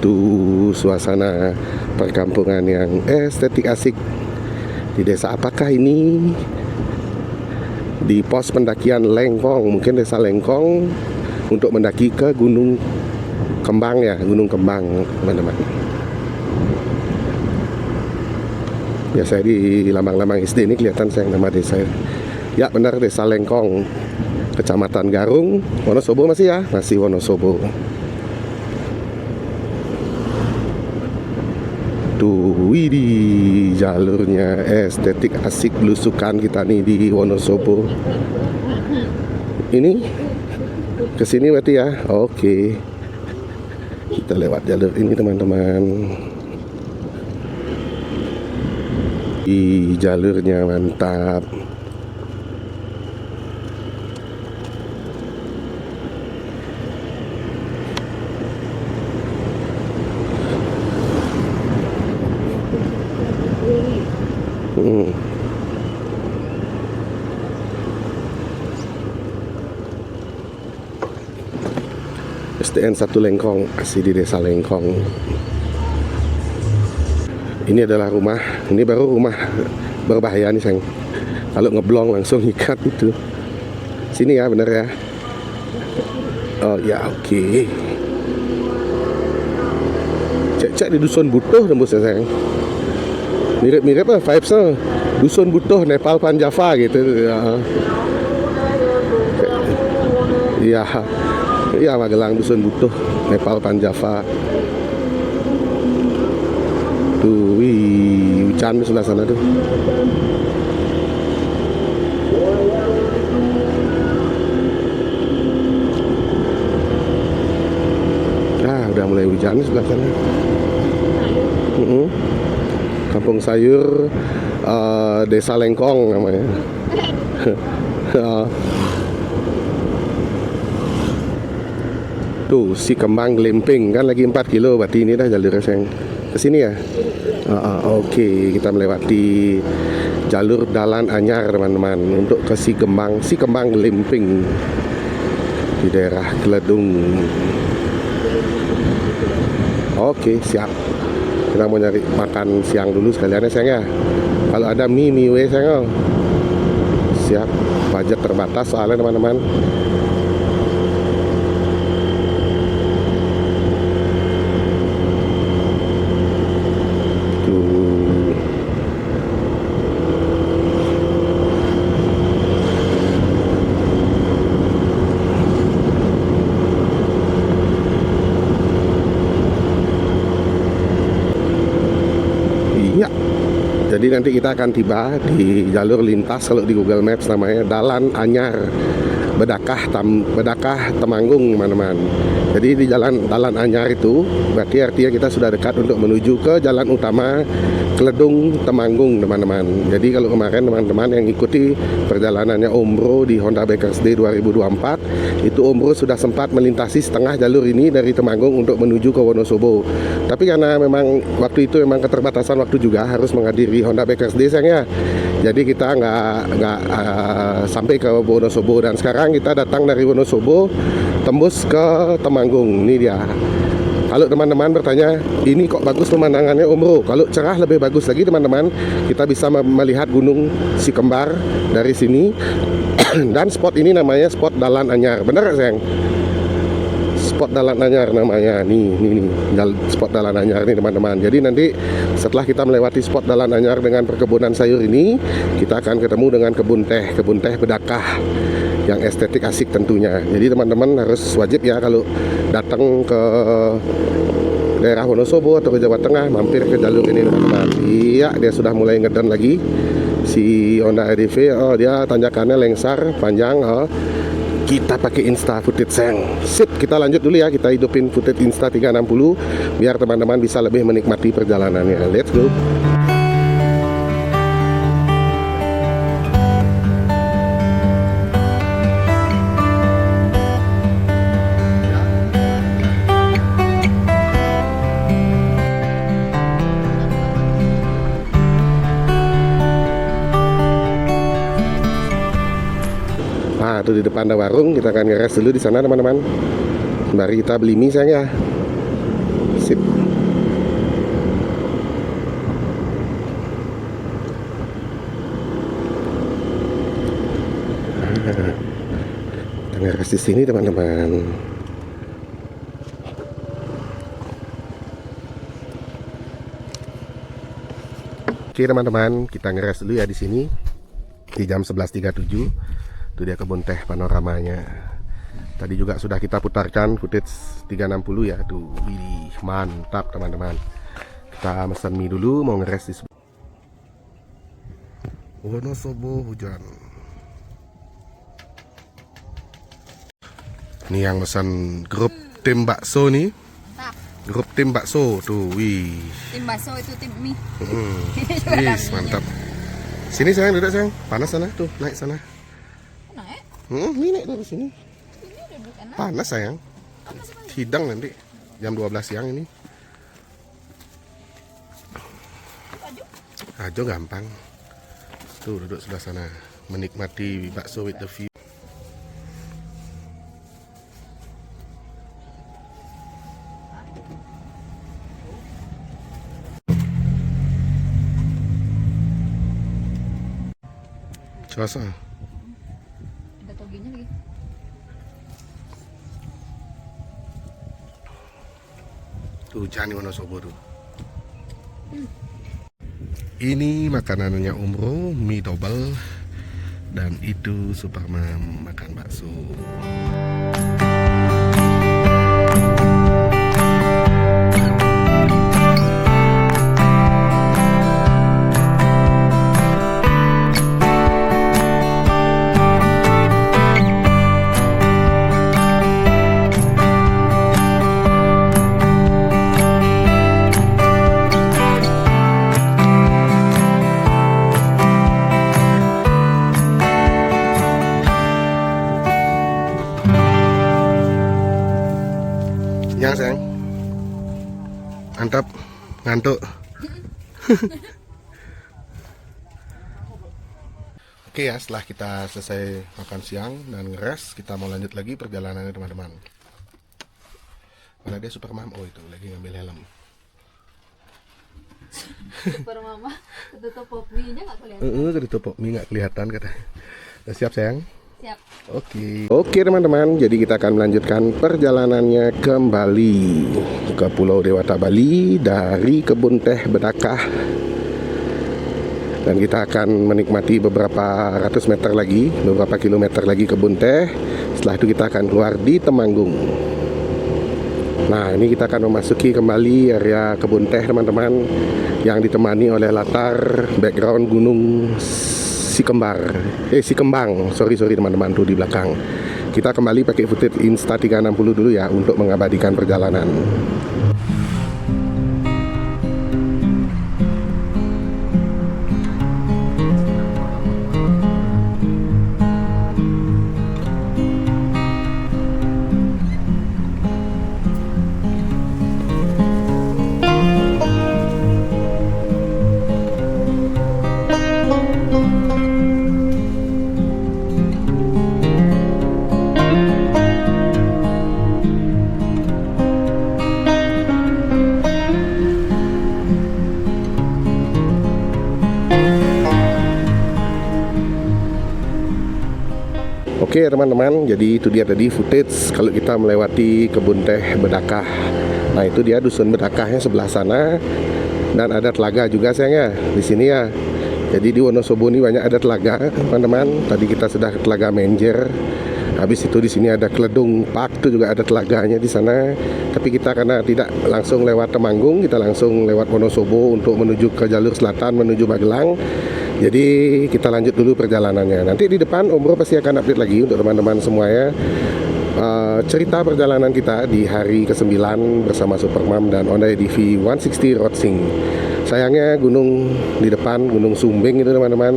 S3: Tuh suasana perkampungan yang estetik asik di desa apakah ini? Di pos pendakian Lengkong, mungkin desa Lengkong, untuk mendaki ke Gunung Kembang ya, Gunung Kembang teman-teman. Ya saya di lambang-lambang SD ini kelihatan saya nama desa. Ya benar, desa Lengkong, Kecamatan Garung, Wonosobo masih ya, masih Wonosobo. Tuh, widih, jalurnya estetik asik belusukan kita nih di Wonosobo. Ini kesini berarti ya, oke. Kita lewat jalur ini teman-teman. Di jalurnya mantap. SDN 1 Lengkong, masih di desa Lengkong. Ini adalah rumah, ini baru rumah berbahaya nih sayang. Kalau ngeblong langsung ikat itu. Sini ya, bener ya. Oh ya, oke. Cek-cek di Dusun Butuh tembus ya sayang. Mirip-mirip lah vibes-nya. Dusun Butuh, Nepal Panjava gitu. Iya. Iya, Magelang Dusun Butuh, Nepal Panjava. Tuh, wih, hujan di sebelah sana tuh. Udah mulai hujan di sebelah sana. Kampung Sayur, Desa Lengkong namanya. Tuh si Kembang Glemping kan lagi 4 kilo, berarti ini dah jalurnya sayang. Kesini ya. Oke, kita melewati jalur Dalan Anyar teman-teman untuk ke si Kembang Glemping di daerah Kledung. Oke, siap. Kita mau nyari makan siang dulu sekalian ya sayang ya. Kalau ada mie we sayang. Siap. Budget terbatas soalnya teman-teman. Jadi nanti kita akan tiba di jalur lintas, kalau di Google Maps namanya Dalan Anyar Bedakah Temanggung teman-teman. Jadi di Dalan Anyar itu berarti artinya kita sudah dekat untuk menuju ke jalan utama Kledung Temanggung teman-teman. Jadi kalau kemarin teman-teman yang ikuti perjalanannya Ombro di Honda Bikers Day 2024, itu Ombro sudah sempat melintasi setengah jalur ini dari Temanggung untuk menuju ke Wonosobo. Tapi karena memang waktu itu memang keterbatasan waktu juga, harus menghadiri Honda Bikers Day sayang ya. Jadi kita nggak sampai ke Wonosobo, dan sekarang kita datang dari Wonosobo tembus ke Temanggung. Ini dia. Kalau teman-teman bertanya, ini kok bagus pemandangannya Om Bro? Kalau cerah lebih bagus lagi teman-teman. Kita bisa melihat Gunung Si Kembar dari sini. Dan spot ini namanya spot Dalan Anyar. Bener gak sayang? Spot Dalan Anyar namanya. Nih spot Dalan Anyar nih teman-teman. Jadi nanti setelah kita melewati spot Dalan Anyar dengan perkebunan sayur ini, kita akan ketemu dengan kebun teh Bedakah yang estetik asik tentunya. Jadi teman-teman harus wajib ya kalau datang ke daerah Wonosobo atau ke Jawa Tengah, mampir ke jalur ini teman-teman. Iya, dia sudah mulai ngeden lagi. si Honda EDV. Oh, dia tanjakannya lengsar, panjang. Oh, kita pakai Insta footage sayang. Sip, kita lanjut dulu ya. Kita hidupin footage Insta 360 biar teman-teman bisa lebih menikmati perjalanannya. Let's go. Nah, itu di depan ada warung, kita akan ngeres dulu di sana teman-teman. Mari kita beli mie sayang ya. Sip. Kita ngeres di sini teman-teman. Oke teman-teman, kita ngeres dulu ya di sini di jam 11.37. Itu dia kebun teh panoramanya. Tadi juga sudah kita putarkan footage 360 ya. Tuh, wih, mantap teman-teman. Kita pesan mie dulu, mau ngeres di Wonosobo hujan. Ini yang pesan grup tim bakso nih.
S1: Mantap.
S3: Grup tim bakso tuh, wih.
S1: Tim bakso itu tim mie.
S3: Wih, mantap. Sini sayang, duduk sayang. Panas sana tuh, naik sana. Ini naik dari sini. Panas sayang. Hidang nanti jam 12 siang ini. Ajo gampang. Tuh duduk sebelah sana, menikmati bakso with the view. Cuaca.
S1: Ada toginya lagi.
S3: Tuh hujan di Wonosobo tuh. Ini makanannya Umro, mie double, dan itu Superman makan bakso. Ya sayang, mantap, ngantuk. Oke ya, setelah kita selesai makan siang dan ngeres, kita mau lanjut lagi perjalanannya teman-teman. Mana dia Superman? Oh itu lagi ngambil helm.
S1: Super mama, ketutup pop mie-nya nggak kelihatan.
S3: Ketutup pop mie nggak kelihatan kata. Udah siap sayang?
S1: Siap.
S3: Oke teman-teman, jadi kita akan melanjutkan perjalanannya kembali ke Pulau Dewata Bali dari kebun teh Bedakah. Dan kita akan menikmati beberapa ratus meter lagi, beberapa kilometer lagi kebun teh. Setelah itu kita akan keluar di Temanggung. Nah, ini kita akan memasuki kembali area kebun teh teman-teman, yang ditemani oleh latar background gunung Sikembang. Sorry teman-teman tuh di belakang. Kita kembali pakai footage Insta 360 dulu ya untuk mengabadikan perjalanan. Oke teman-teman, jadi itu dia tadi footage kalau kita melewati kebun teh Bedakah. Nah itu dia dusun Bedakahnya sebelah sana, dan ada telaga juga sayangnya di sini ya. Jadi di Wonosobo ini banyak ada telaga teman-teman. Tadi kita sudah ke Telaga Menjer. Habis itu di sini ada Kledung Park, itu juga ada telaganya di sana. Tapi kita karena tidak langsung lewat Temanggung, kita langsung lewat Wonosobo untuk menuju ke jalur selatan menuju Magelang. Jadi kita lanjut dulu perjalanannya. Nanti di depan Om Bro pasti akan update lagi untuk teman-teman semuanya. Cerita perjalanan kita di hari ke-9 bersama Supermam dan Honda EDV 160 Roadsing. Sayangnya gunung di depan, Gunung Sumbing itu teman-teman,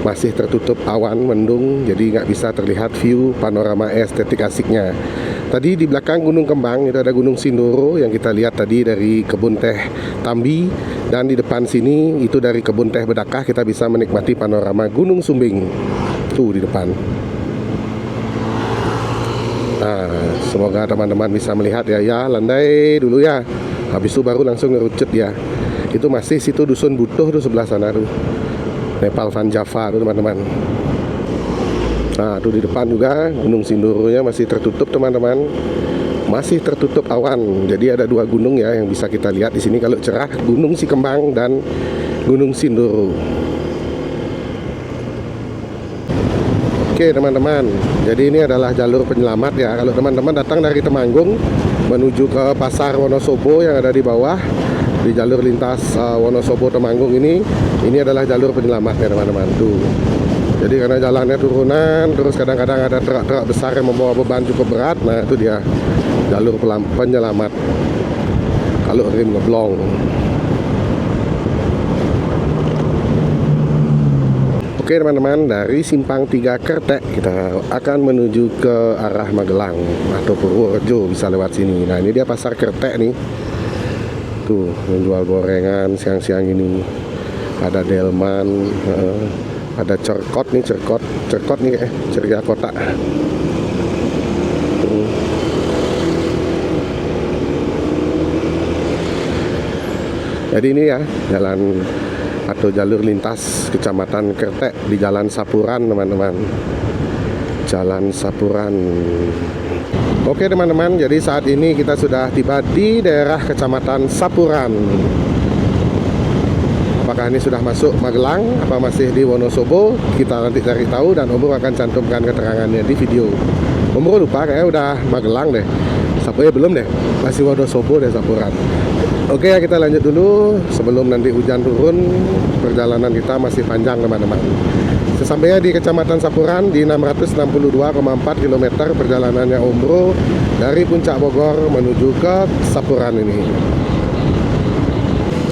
S3: masih tertutup awan mendung, jadi nggak bisa terlihat view panorama estetik asiknya. Tadi di belakang Gunung Kembang itu ada Gunung Sindoro yang kita lihat tadi dari kebun teh Tambi, dan di depan sini itu dari kebun teh Bedakah kita bisa menikmati panorama Gunung Sumbing tuh di depan. Nah, semoga teman-teman bisa melihat ya, landai dulu ya. Habis itu baru langsung ngerucut ya. Itu masih situ Dusun Butuh tuh sebelah sana tuh. Nepal Van Java tuh teman-teman. Nah, tuh di depan juga Gunung Sindoro-nya masih tertutup teman-teman. Masih tertutup awan. Jadi ada dua gunung ya yang bisa kita lihat di sini kalau cerah, Gunung Sikembang dan Gunung Sindoro. Oke teman-teman, jadi ini adalah jalur penyelamat ya. Kalau teman-teman datang dari Temanggung menuju ke Pasar Wonosobo yang ada di bawah, di jalur lintas Wonosobo Temanggung ini adalah jalur penyelamat ya teman-teman tuh. Jadi karena jalannya turunan, terus kadang-kadang ada truk-truk besar yang membawa beban cukup berat, nah itu dia jalur penyelamat kalau rem ngeblong. Oke teman-teman, dari Simpang 3 Kertek kita akan menuju ke arah Magelang atau Purworejo, bisa lewat sini. Nah ini dia pasar Kertek nih. Tuh menjual gorengan siang-siang ini. Ada delman, ada cerkot nih, cerkot nih ceria kotak. Jadi ini ya jalan atau jalur lintas Kecamatan Kertek di Jalan Sapuran teman-teman. Jalan Sapuran. Oke teman-teman, jadi saat ini kita sudah tiba di daerah Kecamatan Sapuran. Apakah ini sudah masuk Magelang apa masih di Wonosobo? Kita nanti cari tahu dan Om Bro akan cantumkan keterangannya di video. Om Bro lupa kayaknya udah Magelang deh. Sapunya belum deh, masih Wonosobo deh Sapuran. Oke ya, kita lanjut dulu sebelum nanti hujan turun. Perjalanan kita masih panjang teman-teman. Sesampainya di Kecamatan Sapuran di 662,4 km perjalanannya Om Bro dari Puncak Bogor menuju ke Sapuran ini.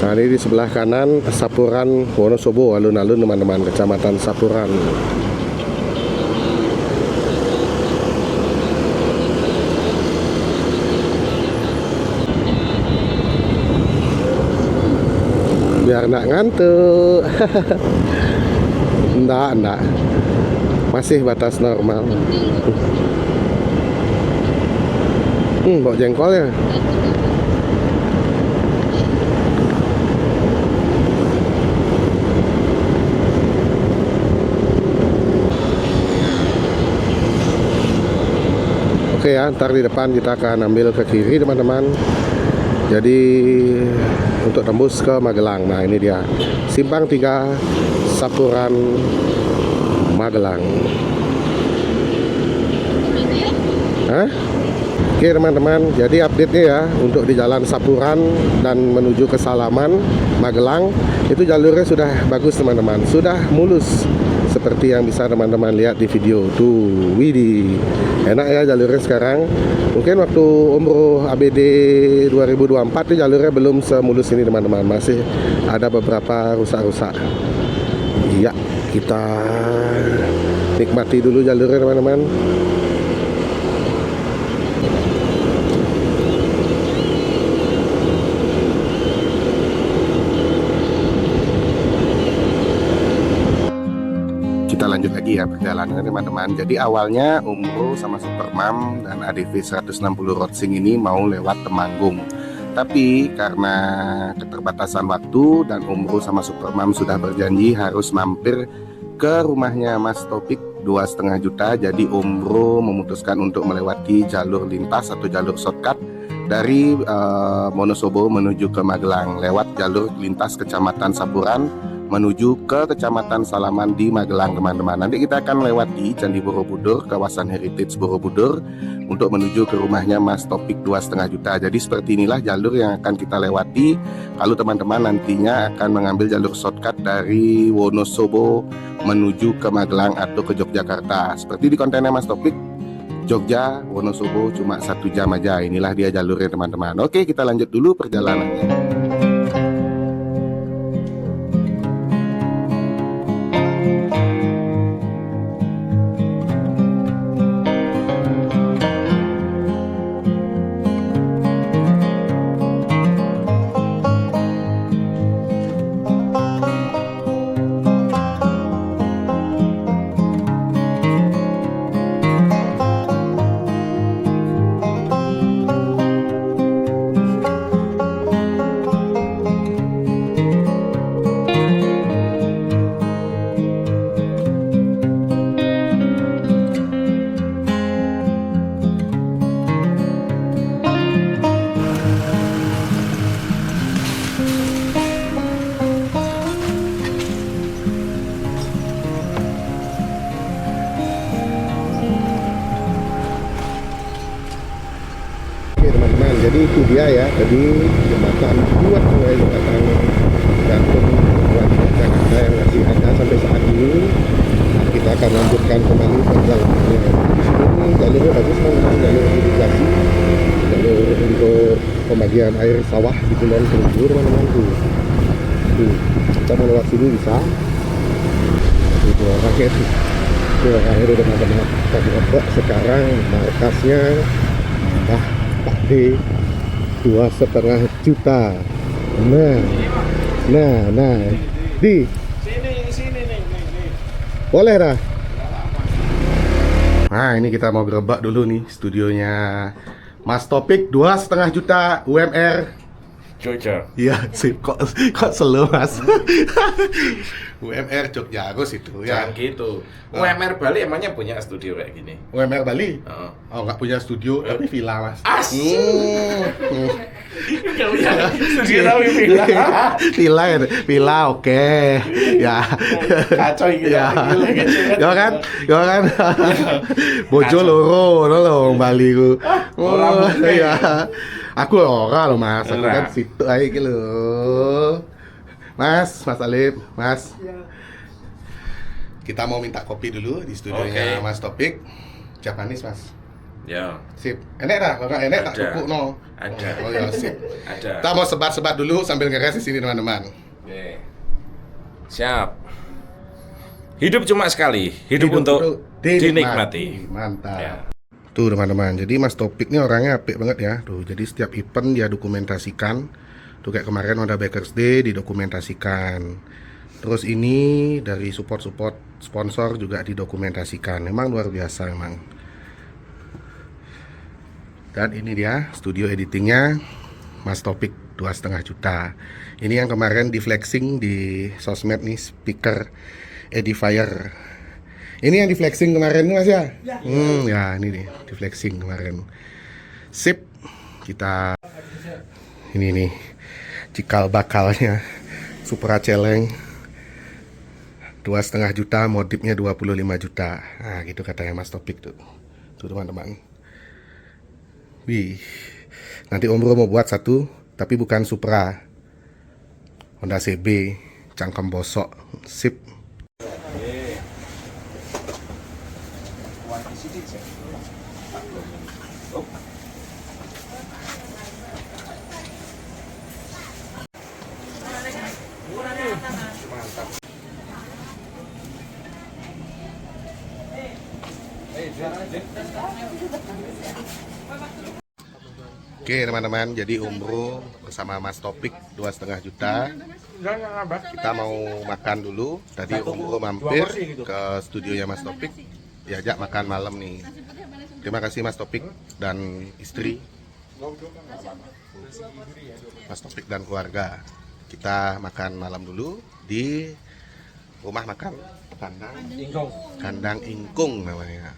S3: Nah ini di sebelah kanan Sapuran Wonosobo, alun-alun teman-teman, Kecamatan Sapuran. Biar nggak ngantuk. Enggak, masih batas normal. Bawa jengkol ya. Oke ya, ntar di depan kita akan ambil ke kiri teman-teman. Jadi untuk tembus ke Magelang. Nah ini dia Simpang 3 Sapuran Magelang. Hah? Oke teman-teman, jadi update-nya ya untuk di Jalan Sapuran dan menuju ke Salaman Magelang itu jalurnya sudah bagus teman-teman, sudah mulus seperti yang bisa teman-teman lihat di video tuh. Widih, enak ya jalurnya sekarang. Mungkin waktu Om Bro ABD 2024 itu jalurnya belum semulus ini teman-teman, masih ada beberapa rusak-rusak. Iya, kita nikmati dulu jalurnya teman-teman. Kita lanjut lagi ya perjalanan teman-teman. Jadi awalnya Om Bro sama Supermam dan ADV 160 Roadsing ini mau lewat Temanggung. Tapi karena keterbatasan waktu dan Om Bro sama Supermam sudah berjanji harus mampir ke rumahnya Mas Topik 2,5 juta. Jadi Om Bro memutuskan untuk melewati jalur lintas atau jalur shortcut dari Wonosobo menuju ke Magelang lewat jalur lintas Kecamatan Sapuran menuju ke Kecamatan Salaman di Magelang, teman-teman. Nanti kita akan lewati Candi Borobudur, kawasan Heritage Borobudur, untuk menuju ke rumahnya Mas Topik 2,5 juta. Jadi seperti inilah jalur yang akan kita lewati kalau teman-teman nantinya akan mengambil jalur shortcut dari Wonosobo menuju ke Magelang atau ke Yogyakarta. Seperti di kontennya Mas Topik, Jogja, Wonosobo cuma 1 jam aja. Inilah dia jalurnya, teman-teman. Oke, kita lanjut dulu perjalanannya. Jadi itu dia ya, tadi jembatan buat jembatan gantung buat Jakarta yang masih ada sampai saat ini. Kita akan lanjutkan kembali perjalanannya. Di sini jalurnya bagus, memang jalur irigasi, jalur untuk pembagian air sawah di Kulon Progo, teman-teman. Tuh, kita mau lewat sini bisa. Itu orangnya tuh, akhirnya teman-teman. Kita coba sekarang markasnya Pak D 2,5 juta. Nah, di sini nih. Boleh dah. Nah, ini kita mau gerebek dulu nih studionya Mas Topik 2,5 juta UMR
S2: Jogja.
S3: Iya sih, kok slow Mas. UMR Jogja Agus itu ya.
S2: Jangan gitu. UMR Bali emangnya punya studio kayak gini?
S3: UMR Bali?
S2: Oh.
S3: Oh, nggak punya studio, tapi villa Mas.
S2: Nggak punya studio tapi villa.
S3: Villa oke. Ya.
S2: Kacau gitu.
S3: Ya kan? Bojo loro ngono lho Bali ku.
S2: Ora mungkin.
S3: Ya. Aku ora lho Mas, aku kan situ ae iki lho. Mas Alif, Mas. Kita mau minta kopi dulu di studionya Mas Topik. Japanis Mas.
S2: Ya.
S3: Sip. Enek dah, kalau nggak enek tak cukup no.
S2: Ada.
S3: Oh ya sip.
S2: Ada.
S3: Kita mau sebat-sebat dulu sambil ngeres di sini teman-teman.
S2: Oke. Siap. Hidup cuma sekali. Hidup untuk dinikmati.
S3: Mantap.
S2: Ya.
S3: Tuh teman-teman, jadi Mas Topik ini orangnya apik banget ya. Tuh, jadi setiap event dia dokumentasikan. Tuh kayak kemarin ada Bakers Day didokumentasikan. Terus ini dari support sponsor juga didokumentasikan. Memang luar biasa memang. Dan ini dia studio editingnya Mas Topik 2,5 juta. Ini yang kemarin di flexing di sosmed nih, speaker edifier. Ini yang di flexing kemarin Mas ya? Ya ini nih di flexing kemarin. Sip. Kita ini nih cikal bakalnya Supra Celeng 2,5 juta, modifnya 25 juta. Nah gitu katanya Mas Topik tuh. Tuh teman-teman. Wih. Nanti Om Bro mau buat satu, tapi bukan Supra, Honda CB, cangkem bosok. Sip. Oke teman-teman, jadi Om Bro bersama Mas Topik 2,5 juta. Kita mau makan dulu. Tadi Om Bro mampir ke studionya Mas Topik, diajak makan malam nih. Terima kasih Mas Topik dan istri, Mas Topik dan keluarga. Kita makan malam dulu di rumah makan Kandang Ingkung namanya.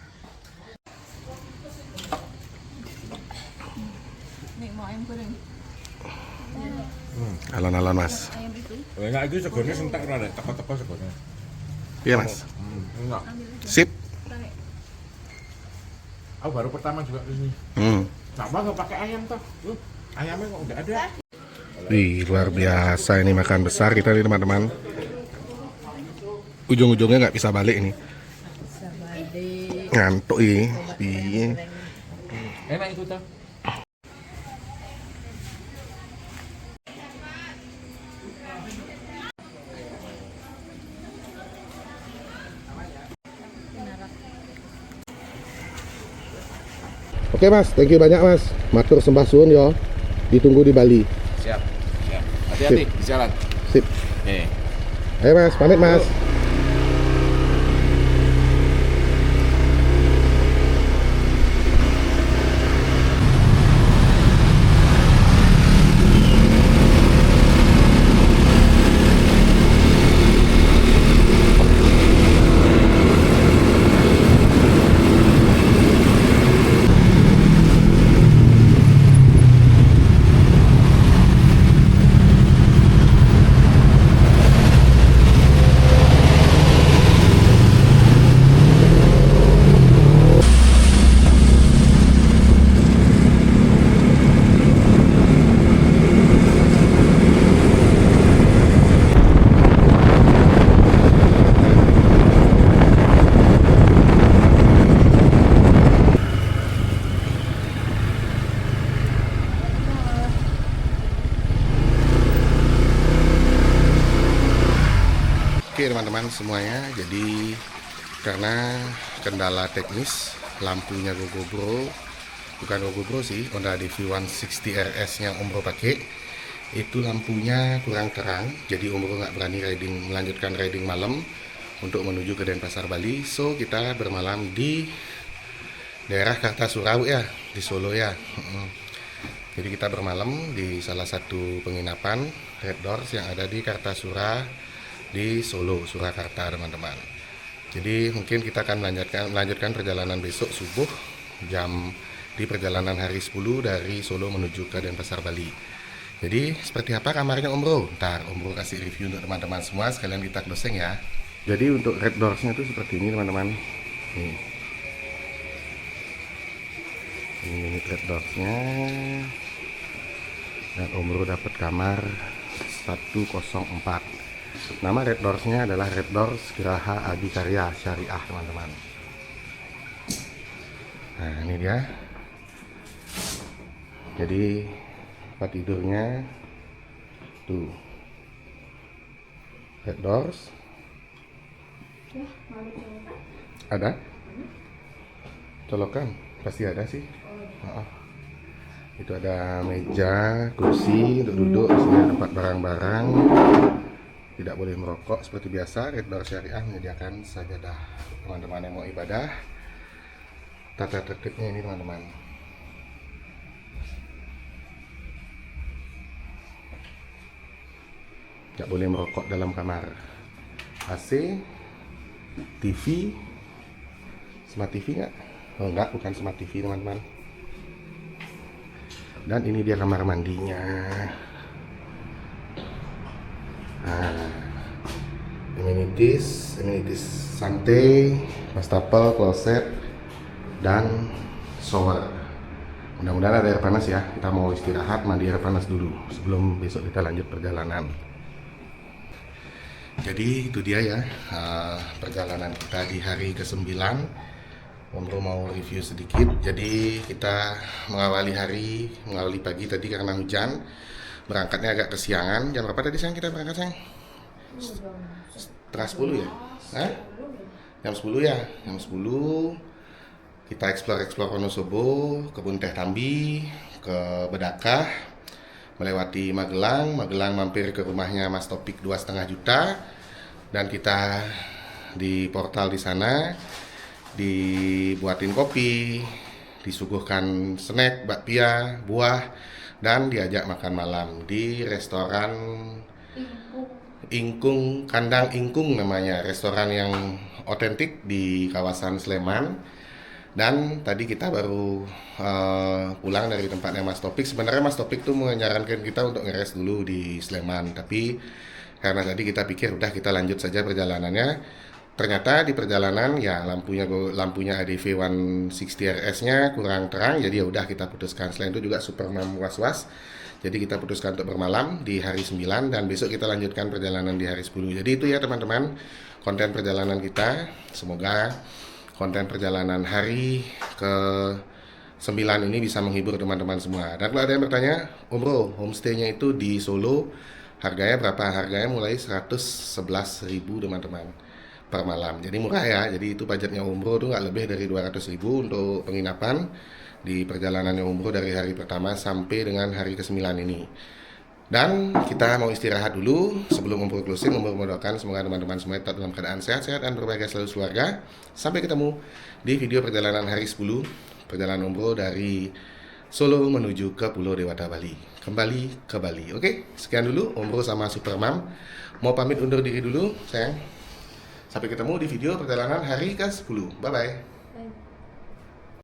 S1: Nih mau ayam goreng.
S3: Alon-alon Mas.
S1: Ayam itu.
S2: Enak iki segone sentek ora nek teko-teko segone.
S3: Iya Mas.
S2: Enak.
S3: Sip.
S2: Aku baru pertama juga di sini. Sama nggak pakai ayam toh? Ayamnya kok nggak ada.
S3: Wih, luar biasa ini makan besar kita nih teman-teman. Ujung-ujungnya nggak bisa balik ini.
S1: Bisa balik.
S3: Ngantuk ini. Iya.
S2: Enak itu toh.
S3: Oke Mas, thank you banyak Mas. Matur sembah suwun yo. Ditunggu di Bali.
S2: Siap. Siap. Hati-hati di jalan.
S3: Sip.
S2: Eh.
S3: Ayo Mas, pamit Mas. Oke teman-teman semuanya, jadi karena kendala teknis lampunya GoGoPro, bukan GoGoPro sih, Honda DV160 RS yang Om Bro pakai, itu lampunya kurang terang, jadi Om Bro nggak berani melanjutkan riding malam untuk menuju ke Denpasar Bali. So kita bermalam di daerah Kartasurau ya, di Solo ya. Jadi kita bermalam di salah satu penginapan Red Doors yang ada di Kartasura di Solo, Surakarta teman-teman. Jadi mungkin kita akan melanjutkan perjalanan besok subuh di perjalanan hari 10 dari Solo menuju ke Denpasar Bali. Jadi seperti apa kamarnya Om Bro? Ntar Om Bro kasih review untuk teman-teman semua, sekalian kita closing ya. Jadi untuk red doorsnya itu seperti ini teman-teman. Ini red doorsnya. Dan Om Bro dapat kamar 104. Nama Red Doors-nya adalah Red Doors Geraha Adikarya Syariah teman-teman. Nah ini dia. Jadi tempat tidurnya tuh Red Doors. Ada? Colokan pasti ada sih. Itu ada meja, kursi untuk duduk. Di sini ada tempat barang-barang. Tidak boleh merokok seperti biasa. Red Door Syariah menyediakan sajadah teman-teman yang mau ibadah. Tata tertibnya ini teman-teman. Tidak boleh merokok dalam kamar. AC, TV, Smart TV nggak? Oh enggak, bukan Smart TV teman-teman. Dan ini dia kamar mandinya. Nah, amenities santai, wastafel, kloset, dan shower. Mudah-mudahan ada air panas ya. Kita mau istirahat, mandi air panas dulu sebelum besok kita lanjut perjalanan. Jadi itu dia ya perjalanan kita di hari ke-9. Om Bro mau review sedikit. Jadi kita mengawali pagi tadi karena hujan. Berangkatnya agak kesiangan. Jam berapa tadi sayang kita berangkat sayang? Setengah 10 ya? Hah? Jam 10 ya? Jam 10 kita explore Wonosobo, kebun teh Tambi, ke Bedakah, melewati Magelang mampir ke rumahnya Mas Topik 2,5 juta, dan kita di portal di sana dibuatin kopi, disuguhkan snack, bakpia, buah, dan diajak makan malam di restoran Ingkung, Kandang Ingkung namanya, restoran yang otentik di kawasan Sleman. Dan tadi kita baru pulang dari tempatnya Mas Topik. Sebenarnya Mas Topik tuh menyarankan kita untuk ngeres dulu di Sleman, tapi Karena tadi kita pikir udah kita lanjut saja perjalanannya. Ternyata di perjalanan ya lampunya ADV 160 RS-nya kurang terang, jadi ya udah kita putuskan. Selain itu juga Supermam was-was. Jadi kita putuskan untuk bermalam di hari 9 dan besok kita lanjutkan perjalanan di hari 10. Jadi itu ya teman-teman konten perjalanan kita. Semoga konten perjalanan hari ke 9 ini bisa menghibur teman-teman semua. Dan kalau ada yang bertanya, Om Bro, homestay-nya itu di Solo harganya berapa? Harganya mulai 111.000 teman-teman per malam. Jadi murah ya. Jadi itu budgetnya Om Bro tuh nggak lebih dari 200.000 untuk penginapan di perjalanannya Om Bro dari hari pertama sampai dengan hari ke-9 ini. Dan kita mau istirahat dulu sebelum Om Bro closing. Om Bro mendoakan semoga teman-teman semua tetap dalam keadaan sehat-sehat dan berbahagia selalu keluarga. Sampai ketemu di video perjalanan hari 10. Perjalanan Om Bro dari Solo menuju ke Pulau Dewata Bali. Kembali ke Bali. Oke, sekian dulu Om Bro sama Supermam. Mau pamit undur diri dulu, sayang. Sampai ketemu di video perjalanan hari ke-10. Bye-bye.